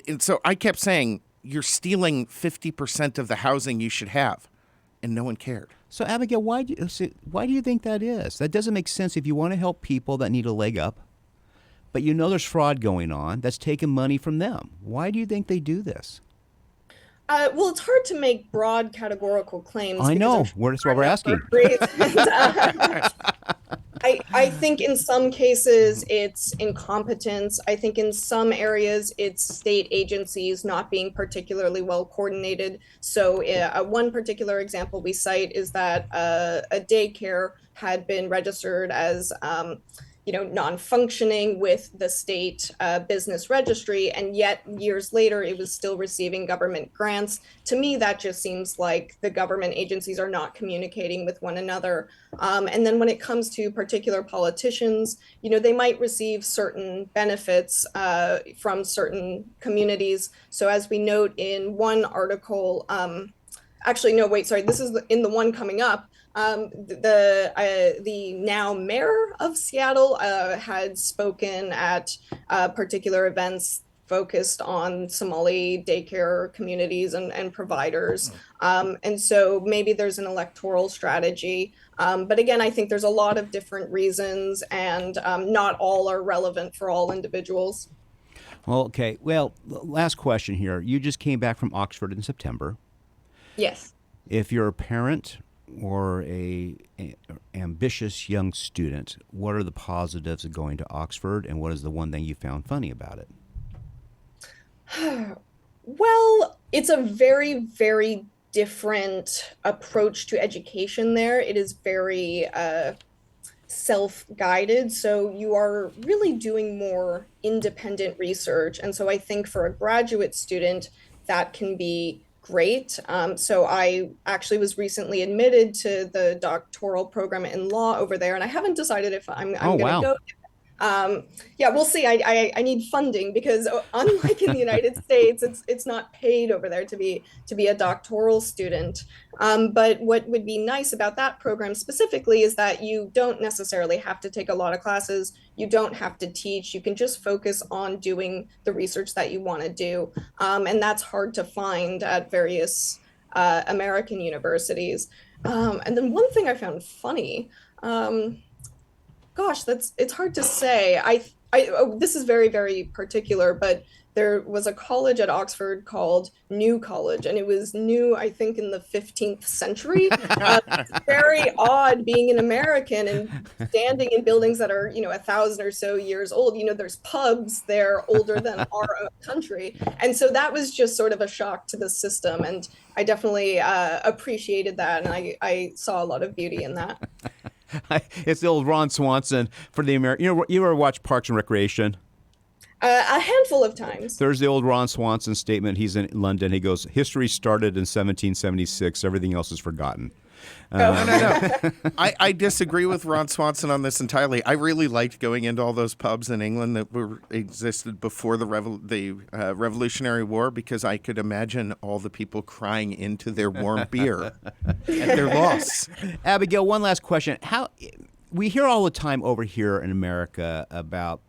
And so I kept saying, you're stealing 50% of the housing you should have, and no one cared. So Abigail, why do you think that is? That doesn't make sense if you want to help people that need a leg up, but you know there's fraud going on that's taking money from them. Why do you think they do this? Well, it's hard to make broad categorical claims. I know. That's what we're asking. I think in some cases it's incompetence. I think in some areas it's state agencies not being particularly well coordinated. So one particular example we cite is that a daycare had been registered as non-functioning with the state business registry, and yet years later it was still receiving government grants. To me, that just seems like the government agencies are not communicating with one another. And then when it comes to particular politicians, you know, they might receive certain benefits from certain communities. So as we note in one article, this is in the one coming up. The now mayor of Seattle had spoken at particular events focused on Somali daycare communities and providers. And so maybe there's an electoral strategy. But again, I think there's a lot of different reasons, and not all are relevant for all individuals. Well, okay. Well, last question here. You just came back from Oxford in September. Yes. If you're a parent or a ambitious young student, what are the positives of going to Oxford, and what is the one thing you found funny about it? Well, it's a very, very different approach to education there. It is very self-guided, so you are really doing more independent research. And so I think for a graduate student, that can be great. So I actually was recently admitted to the doctoral program in law over there, and I haven't decided if I'm going to go. We'll see. I need funding because unlike in the United States, it's not paid over there to be a doctoral student. But what would be nice about that program specifically is that you don't necessarily have to take a lot of classes. You don't have to teach. You can just focus on doing the research that you want to do. And that's hard to find at various American universities. And then one thing I found funny, gosh, it's hard to say. This is very, very particular, but there was a college at Oxford called New College, and it was new, I think, in the 15th century. It's very odd being an American and standing in buildings that are, 1,000 or so years old. You know, there's pubs there older than our own country. And so that was just sort of a shock to the system. And I definitely appreciated that. And I saw a lot of beauty in that. It's the old Ron Swanson for the American. You ever watch Parks and Recreation? A handful of times. There's the old Ron Swanson statement. He's in London. He goes, "History started in 1776. Everything else is forgotten." No. I disagree with Ron Swanson on this entirely. I really liked going into all those pubs in England that existed before the Revolutionary War because I could imagine all the people crying into their warm beer at their loss. Abigail, one last question. We hear all the time over here in America about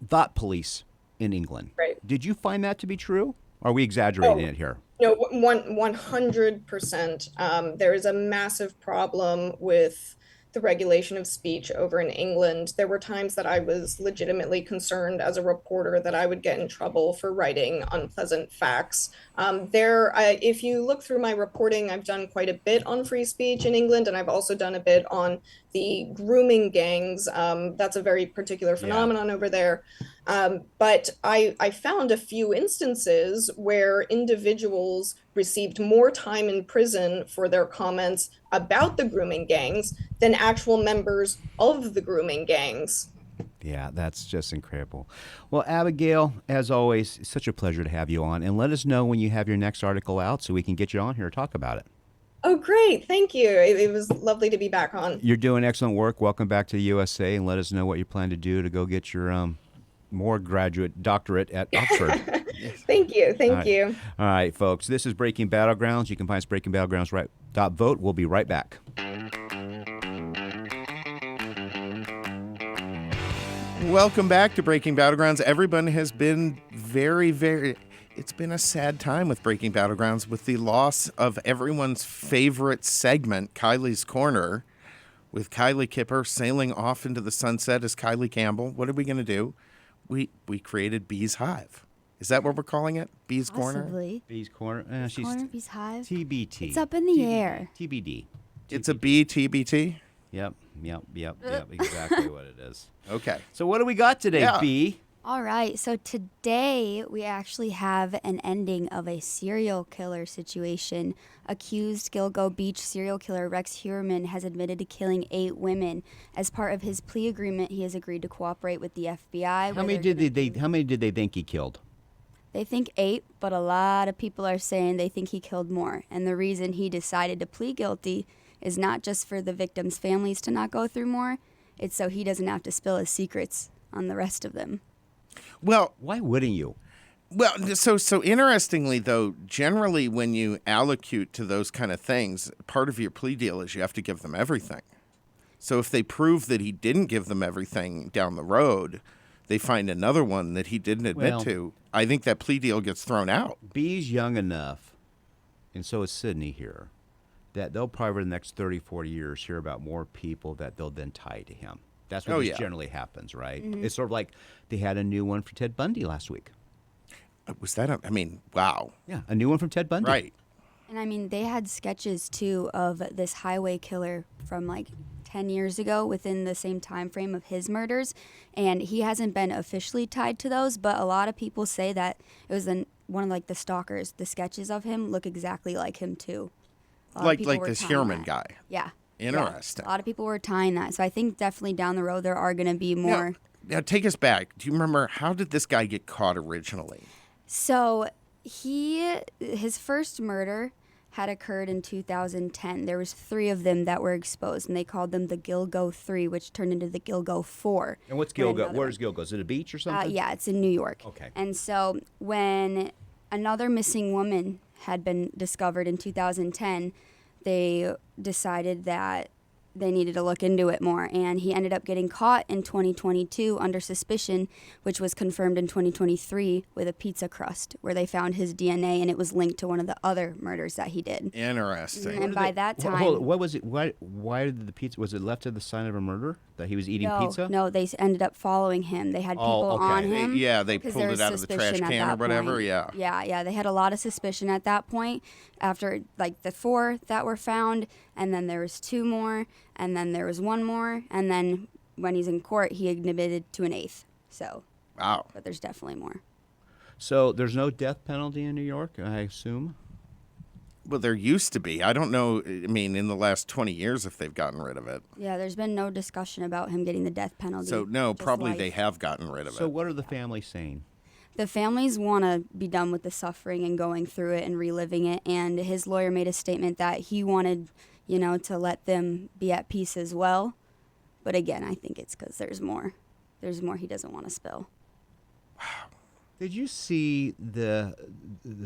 thought police in England. Right. Did you find that to be true? Or are we exaggerating it here? No, 100%. There is a massive problem with the regulation of speech over in England. There were times that I was legitimately concerned as a reporter that I would get in trouble for writing unpleasant facts. If you look through my reporting, I've done quite a bit on free speech in England, and I've also done a bit on the grooming gangs. That's a very particular phenomenon over there. But I found a few instances where individuals received more time in prison for their comments about the grooming gangs than actual members of the grooming gangs. Yeah, that's just incredible. Well, Abigail, as always, it's such a pleasure to have you on. And let us know when you have your next article out so we can get you on here to talk about it. Oh, great. Thank you. It was lovely to be back on. You're doing excellent work. Welcome back to the USA, and let us know what you plan to do to go get your more doctorate at Oxford. Thank you. Thank you. All right, folks. This is Breaking Battlegrounds. You can find us breakingbattlegrounds.vote. We'll be right back. Welcome back to Breaking Battlegrounds. Everyone has been it's been a sad time with Breaking Battlegrounds with the loss of everyone's favorite segment, Kylie's Corner, with Kylie Kipper sailing off into the sunset as Kylie Campbell. What are we going to do? We created Bee's Hive. Is that what we're calling it? Bee's Corner? Possibly. Bee's Corner? Bee's Corner, Bee's Hive. TBT. It's up in the air. TBD. It's a bee TBT? Yep. Exactly what it is. Okay. So what do we got today, Bee? All right. So today we actually have an ending of a serial killer situation. Accused Gilgo Beach serial killer Rex Heuermann has admitted to killing 8 women. As part of his plea agreement, he has agreed to cooperate with the FBI. How many did they think he killed? They think 8, but a lot of people are saying they think he killed more. And the reason he decided to plead guilty is not just for the victims' families to not go through more. It's so he doesn't have to spill his secrets on the rest of them. Well, why wouldn't you? Well, so interestingly, though, generally when you allocute to those kind of things, part of your plea deal is you have to give them everything. So if they prove that he didn't give them everything down the road, they find another one that he didn't admit to, I think that plea deal gets thrown out. Bee's young enough, and so is Sydney here, that they'll probably over the next 30, 40 years hear about more people that they'll then tie to him. That's what generally happens, right? Mm-hmm. It's sort of like they had a new one for Ted Bundy last week. Was that wow. Yeah, a new one from Ted Bundy. Right. And I mean, they had sketches too of this highway killer from like 10 years ago within the same time frame of his murders, and he hasn't been officially tied to those, but a lot of people say that it was one of like the stalkers. The sketches of him look exactly like him too. Like this Heuermann guy. Yeah. Interesting. Yeah. A lot of people were tying that. So I think definitely down the road there are going to be more. Now take us back. Do you remember, how did this guy get caught originally? So his first murder had occurred in 2010. There was 3 of them that were exposed, and they called them the Gilgo 3, which turned into the Gilgo 4. And what's Gilgo? Where's Gilgo? Is it a beach or something? Yeah, it's in New York. Okay. And so when another missing woman had been discovered in 2010, they decided that they needed to look into it more, and he ended up getting caught in 2022 under suspicion, which was confirmed in 2023 with a pizza crust where they found his DNA, and it was linked to one of the other murders that he did. Interesting. And by that time, what was it? Why did the pizza? Was it left at the sign of a murder that he was eating pizza? No, they ended up following him. They had people on him. They pulled it out of the trash can or whatever. Point. Yeah. They had a lot of suspicion at that point. After like the 4 that were found, and then there was 2 more. And then there was 1 more, and then when he's in court, he admitted to an 8th. So, wow. But there's definitely more. So there's no death penalty in New York, I assume? Well, there used to be. I don't know, in the last 20 years if they've gotten rid of it. Yeah, there's been no discussion about him getting the death penalty. So, no, probably life. They have gotten rid of it. So what are the families saying? The families want to be done with the suffering and going through it and reliving it, and his lawyer made a statement that he wanted to let them be at peace as well. But again, I think it's because there's more. There's more he doesn't want to spill. Did you see the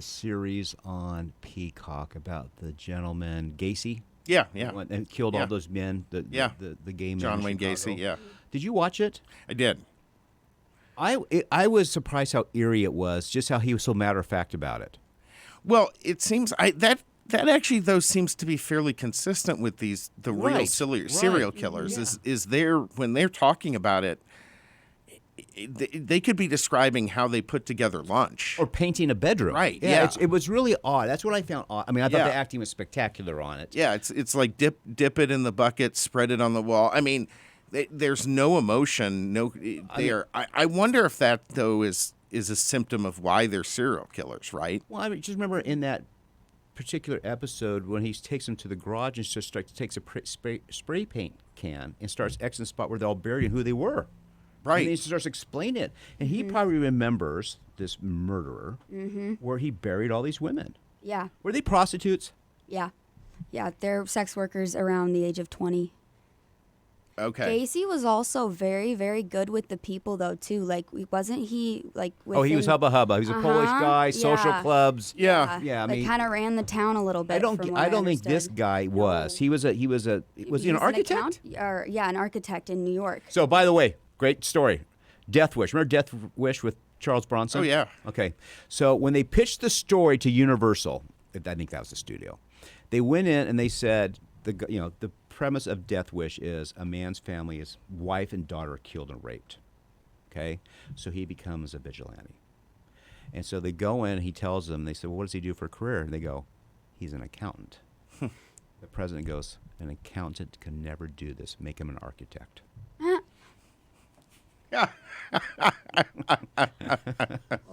series on Peacock about the gentleman Gacy? Yeah. And killed all those men. The gay men. John in Wayne Chicago. Gacy. Yeah, Did you watch it? I did. I was surprised how eerie it was. Just how he was so matter of fact about it. Well, it seems that actually though seems to be fairly consistent with the real serial killers. Is there when they're talking about it, they could be describing how they put together lunch or painting a bedroom. Right. Yeah. It was really odd. That's what I found odd. I mean, I thought the acting was spectacular on it. Yeah. It's like dip it in the bucket, spread it on the wall. I mean, there's no emotion. I wonder if that though is a symptom of why they're serial killers, right? Well, I mean, just remember in that particular episode when he takes them to the garage and just takes a spray paint can and starts Xing the spot where they're all buried and who they were. Right. And he starts explaining it. And he probably remembers this murderer where he buried all these women. Yeah. Were they prostitutes? Yeah. Yeah, they're sex workers around the age of 20. Okay. Gacy was also very, very good with the people, though, too. Like, wasn't he, like, Oh, he was Hubba Hubba. He was a Polish guy, social clubs. Yeah. Yeah, I Like, mean, kind of ran the town a little bit. I don't think this understood. guy was. He was he an architect? An architect in New York. So, by the way, great story. Death Wish. Remember Death Wish with Charles Bronson? Oh, yeah. Okay. So when they pitched the story to Universal, I think that was the studio, they went in and they said, the premise of Death Wish is a man's family, his wife and daughter are killed and raped. Okay? So he becomes a vigilante. And so they go in and he tells them, they say, well, what does he do for a career? And they go, he's an accountant. The president goes, an accountant can never do this. Make him an architect. Well,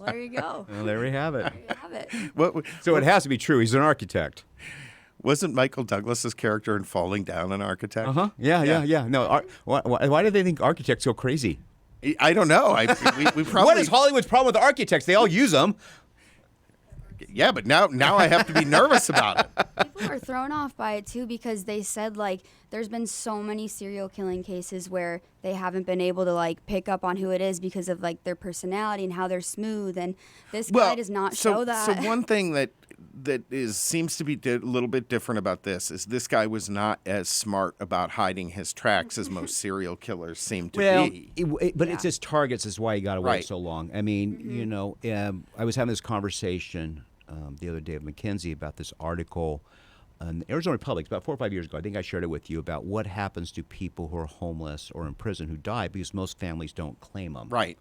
there you go. Well, there we have it. There you have it. So it has to be true. He's an architect. Wasn't Michael Douglas's character in Falling Down an architect? Uh-huh. Yeah. No, why do they think architects go crazy? I don't know. We probably. What is Hollywood's problem with architects? They all use them. Yeah, but now I have to be nervous about it. People are thrown off by it too because they said like there's been so many serial killing cases where they haven't been able to like pick up on who it is because of like their personality and how they're smooth, and this guy does not show that. So one thing that seems to be a little bit different about this guy was not as smart about hiding his tracks as most serial killers seem to be. But it's his targets is why he got away Right. so long. I mean, I was having this conversation the other day with Mackenzie about this article in the Arizona Republic about 4 or 5 years ago. I think I shared it with you about what happens to people who are homeless or in prison who die because most families don't claim them. Right.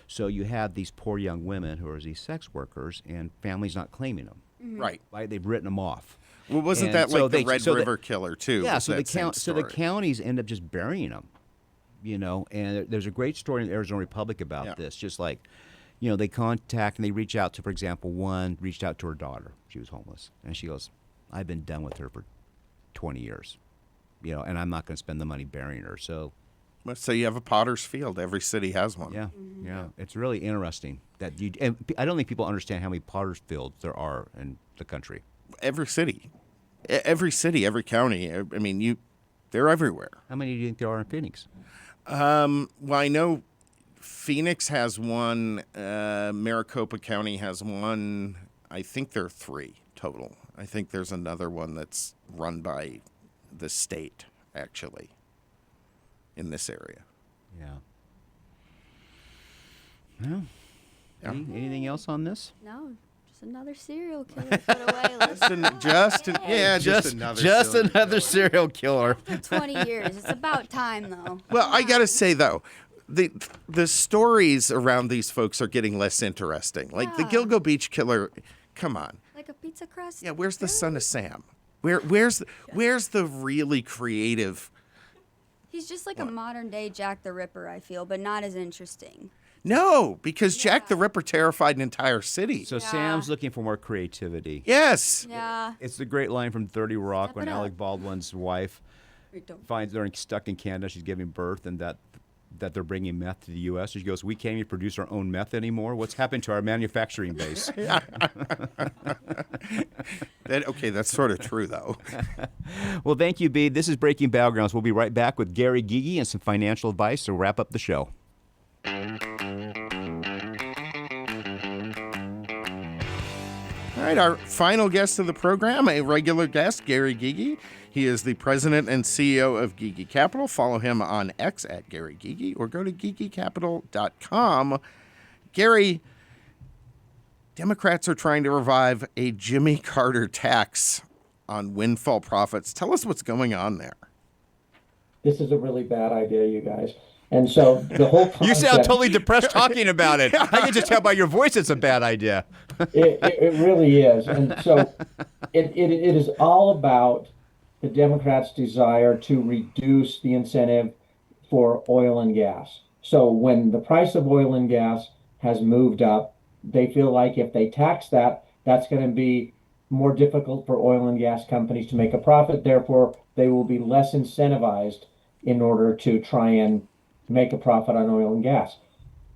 So you have these poor young women who are these sex workers and families not claiming them. Right. They've written them off. Well, wasn't And that so like the they- Red so the- River Killer too? Yeah, was so that same the story? counties end up just burying them, and there's a great story in the Arizona Republic about Yeah. this. Just like, they contact and they reach out to, for example, one reached out to her daughter. She was homeless, and she goes, "I've been done with her for 20 years, and I'm not going to spend the money burying her." So, So you have a Potter's Field. Every city has one. yeah, it's really interesting that and I don't think people understand how many Potter's Fields there are in the country. Every city, every county. I mean, they're everywhere. How many do you think there are in Phoenix? Well, I know Phoenix has one. Maricopa County has one. I think there are 3 total. I think there's another one that's run by the state, actually, in this area. Yeah. Well, anything else on this? No, just another serial killer put away. Let's Just another serial killer. for 20 years. It's about time, though. Well, I gotta say though, the stories around these folks are getting less interesting. Like the Yeah. Gilgo Beach killer. Come on. Like a pizza crust. Yeah, where's the son of Sam? Where's the really creative? He's just like a modern day Jack the Ripper, I feel, but not as interesting. No, because Jack the Ripper terrified an entire city. So Sam's looking for more creativity. Yes. Yeah. It's the great line from 30 Rock Step when it up. Alec Baldwin's wife Wait, don't- finds they're stuck in Canada. She's giving birth, and that that they're bringing meth to the U.S. She goes, we can't even produce our own meth anymore. What's happened to our manufacturing base? Okay, that's sort of true, though. Well, thank you, B. This is Breaking Battlegrounds. We'll be right back with Gary Gigi and some financial advice to wrap up the show. All right, our final guest of the program, a regular guest, Gary Gigi. He is the president and CEO of Gigi Capital. Follow him on X at Gary Gigi or go to gigicapital.com. Gary, Democrats are trying to revive a Jimmy Carter tax on windfall profits. Tell us what's going on there. This is a really bad idea, you guys. And so the whole concept, You sound totally depressed talking about it. I can just tell by your voice it's a bad idea. it really is. And so it is all about the Democrats' desire to reduce the incentive for oil and gas. So when the price of oil and gas has moved up, they feel like if they tax that, that's going to be more difficult for oil and gas companies to make a profit. Therefore, they will be less incentivized in order to try and make a profit on oil and gas.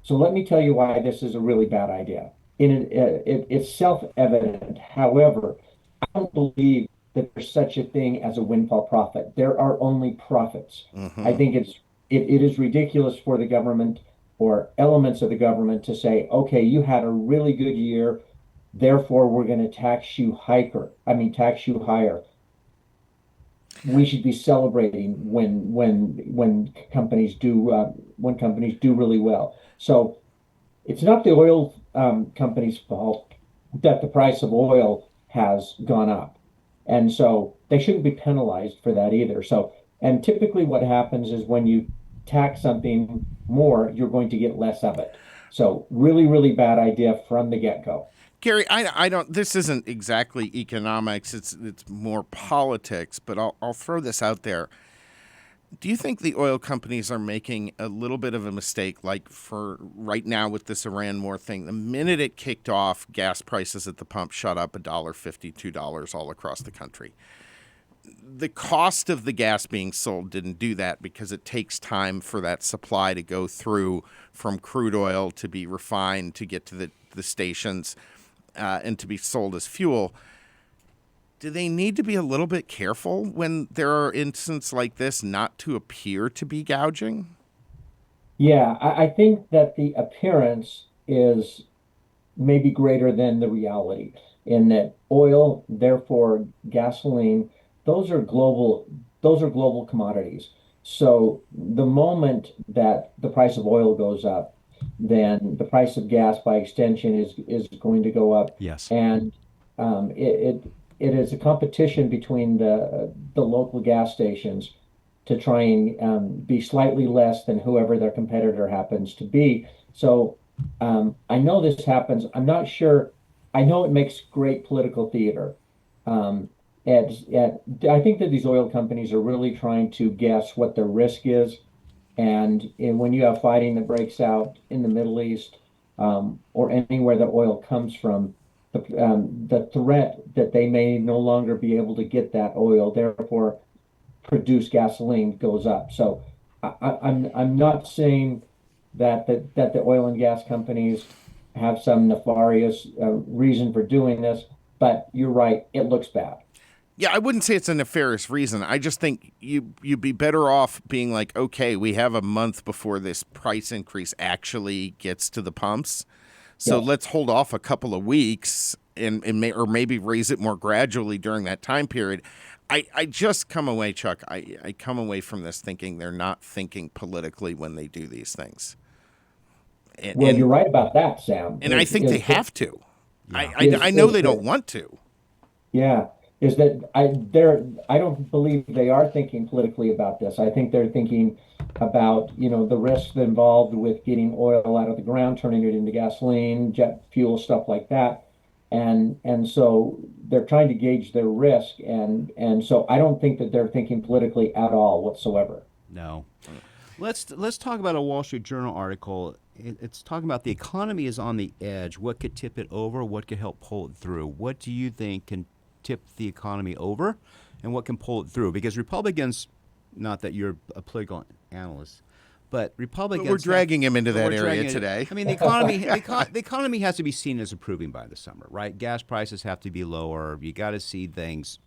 So let me tell you why this is a really bad idea. It's self-evident. However, I don't believe that there's such a thing as a windfall profit. There are only profits. I think it is ridiculous for the government or elements of the government to say, okay, you had a really good year, therefore we're going to tax you higher. We should be celebrating when companies do really well. So it's not the oil companies' fault that the price of oil has gone up, and so they shouldn't be penalized for that either. So, and typically what happens is when you tax something more, you're going to get less of it. So really, really bad idea from the get-go. Gary, I don't. This isn't exactly economics. It's more politics. But I'll throw this out there. Do you think the oil companies are making a little bit of a mistake, like for right now with this Iran war thing? The minute it kicked off, gas prices at the pump shot up $1.50, $2 all across the country. The cost of the gas being sold didn't do that because it takes time for that supply to go through from crude oil to be refined to get to the stations. And to be sold as fuel. Do they need to be a little bit careful when there are instances like this not to appear to be gouging? Yeah, I think that the appearance is maybe greater than the reality in that oil, therefore gasoline, those are global commodities. So the moment that the price of oil goes up, then the price of gas by extension is going to go up. Yes. And it is a competition between the local gas stations to try and be slightly less than whoever their competitor happens to be. So I know this happens. I'm not sure. I know it makes great political theater. I think that these oil companies are really trying to guess what their risk is. And when you have fighting that breaks out in the Middle East or anywhere that oil comes from, the threat that they may no longer be able to get that oil, therefore produce gasoline, goes up. So I'm not saying that the oil and gas companies have some nefarious reason for doing this, but you're right, it looks bad. Yeah, I wouldn't say it's a nefarious reason. I just think you'd be better off being like, okay, we have a month before this price increase actually gets to the pumps. So let's hold off a couple of weeks and maybe raise it more gradually during that time period. I just come away, Chuck, I come away from this thinking they're not thinking politically when they do these things. Well, you're right about that, Sam. And I think they have to. Yeah. I know they don't want to. Yeah. Is that I don't believe they are thinking politically about this. I think they're thinking about, the risks involved with getting oil out of the ground, turning it into gasoline, jet fuel, stuff like that. And so they're trying to gauge their risk. And so I don't think that they're thinking politically at all whatsoever. No. Let's talk about a Wall Street Journal article. It's talking about the economy is on the edge. What could tip it over? What could help pull it through? What do you think can tip the economy over and what can pull it through? Because Republicans, not that you're a political analyst, But Republicans, We're dragging him into that we're area dragging it- today. I mean, the economy, the economy has to be seen as improving by the summer, right? Gas prices have to be lower. You got to see things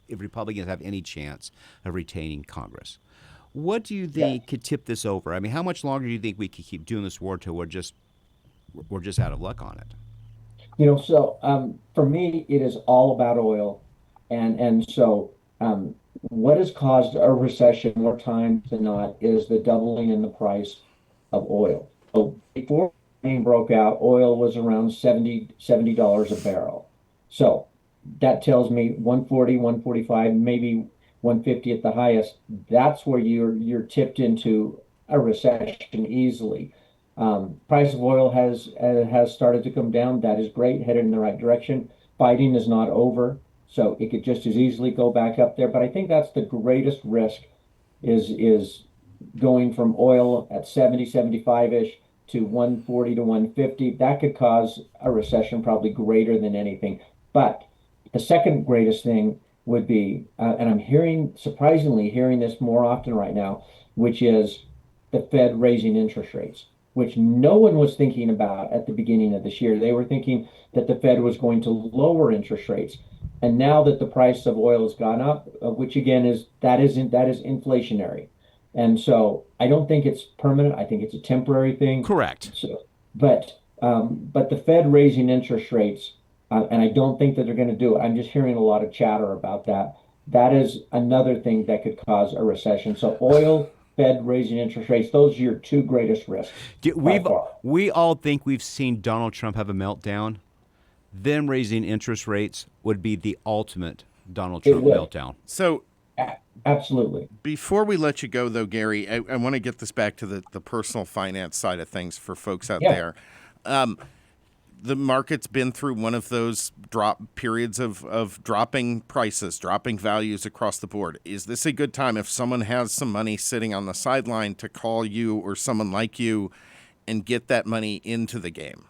if Republicans have any chance of retaining Congress. What do you think could tip this over? I mean, how much longer do you think we could keep doing this war till we're just out of luck on it? For me, it is all about oil, and what has caused a recession more times than not is the doubling in the price of oil. So before the broke out, oil was around $70 a barrel. So that tells me 140, 145, maybe 150 at the highest. That's where you're tipped into a recession easily. Price of oil has started to come down. That is great, headed in the right direction. Fighting is not over, so it could just as easily go back up there. But I think that's the greatest risk is going from oil at 70, 75-ish to 140 to 150. That could cause a recession probably greater than anything. But the second greatest thing would be, and I'm surprisingly hearing this more often right now, which is the Fed raising interest rates, which no one was thinking about at the beginning of this year. They were thinking that the Fed was going to lower interest rates. And now that the price of oil has gone up, which again is inflationary. And so I don't think it's permanent. I think it's a temporary thing. Correct. So, but the Fed raising interest rates, and I don't think that they're going to do it. I'm just hearing a lot of chatter about that. That is another thing that could cause a recession. So oil, Fed raising interest rates, those are your two greatest risks. We all think we've seen Donald Trump have a meltdown. Them raising interest rates would be the ultimate Donald Trump meltdown. So absolutely. Before we let you go, though, Gary, I want to get this back to the personal finance side of things for folks out there. The market's been through one of those drop periods of dropping prices, dropping values across the board. Is this a good time if someone has some money sitting on the sideline to call you or someone like you and get that money into the game?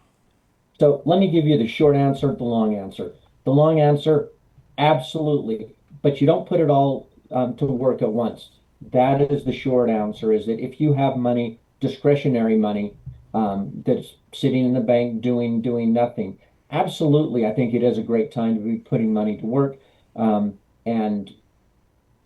So let me give you the short answer, the long answer. The long answer, absolutely. But you don't put it all to work at once. That is the short answer, is that if you have money, discretionary money, that's sitting in the bank doing nothing, absolutely, I think it is a great time to be putting money to work. And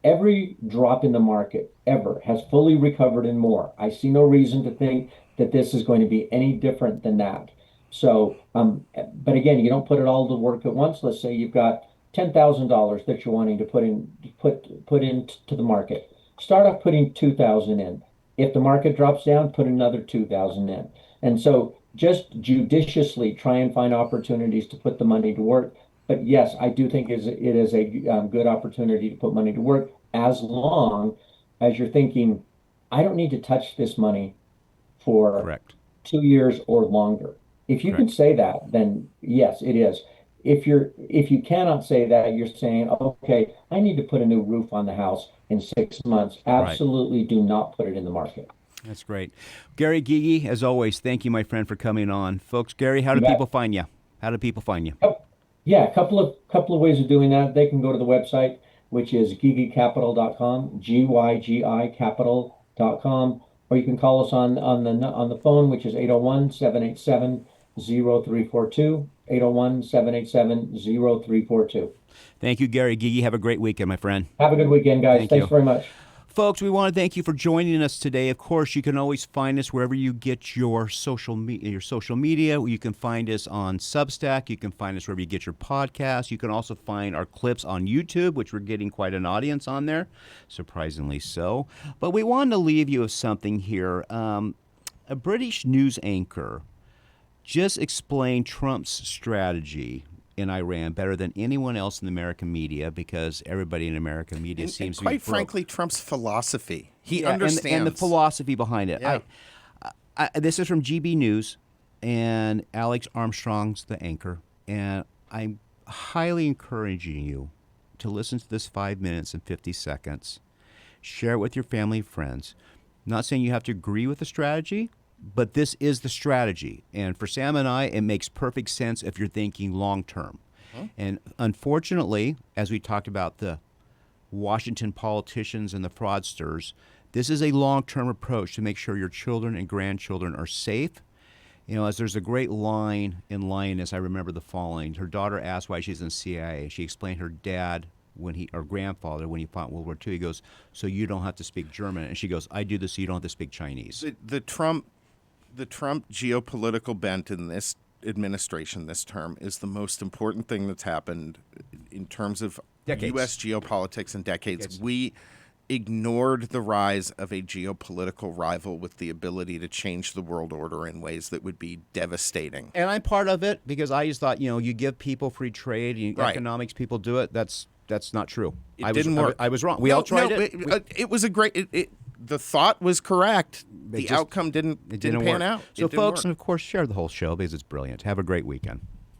every drop in the market ever has fully recovered and more. I see no reason to think that this is going to be any different than that. So, but again, you don't put it all to work at once. Let's say you've got $10,000 that you're wanting to put into the market. Start off putting 2,000 in. If the market drops down, put another 2,000 in. And so just judiciously try and find opportunities to put the money to work. But yes, I do think it is a good opportunity to put money to work, as long as you're thinking, I don't need to touch this money for 2 years or longer. If you can say that, then yes, it is. If you cannot say that, you're saying, okay, I need to put a new roof on the house in 6 months. Absolutely do not put it in the market. That's great. Gary Gigi, as always, thank you, my friend, for coming on. Folks, Gary, how do people find you? How do people find you? Yeah, a couple of ways of doing that. They can go to the website, which is gigicapital.com, GYGI capital.com, or you can call us on the phone, which is 801-787-0342, 801-787-0342. Thank you, Gary Gigi. Have a great weekend, my friend. Have a good weekend, guys. Thanks very much. Folks, we want to thank you for joining us today. Of course, you can always find us wherever you get your social media. You can find us on Substack. You can find us wherever you get your podcasts. You can also find our clips on YouTube, which we're getting quite an audience on there, surprisingly so. But we wanted to leave you with something here. A British news anchor just explained Trump's strategy in Iran better than anyone else in the American media, because everybody in American media seems to be quite frankly, Trump's philosophy. He understands. And the philosophy behind it. Yeah. This is from GB News, and Alex Armstrong's the anchor, and I'm highly encouraging you to listen to this 5 minutes and 50 seconds. Share it with your family and friends. I'm not saying you have to agree with the strategy, but this is the strategy. And for Sam and I, it makes perfect sense if you're thinking long term. And unfortunately, as we talked about the Washington politicians and the fraudsters, This is a long-term approach to make sure your children and grandchildren are safe. You know, as there's a great line in Lioness, I remember the following. Her daughter asked why she's in CIA. She explained her dad, or grandfather, when he fought in World War II, he goes, so you don't have to speak German. And she goes, I do this so you don't have to speak Chinese. The Trump geopolitical bent in this administration this term is the most important thing that's happened in terms of Decades. U.S. geopolitics in decades. We ignored the rise of a geopolitical rival with the ability to change the world order in ways that would be devastating. And I'm part of it because I just thought, you give people free trade, economics people do it. That's not true. It didn't work. I was wrong. We all tried it. It was a great. The thought was correct. The outcome didn't pan work. out. So, folks, and of course, share the whole show because it's brilliant. Have a great weekend.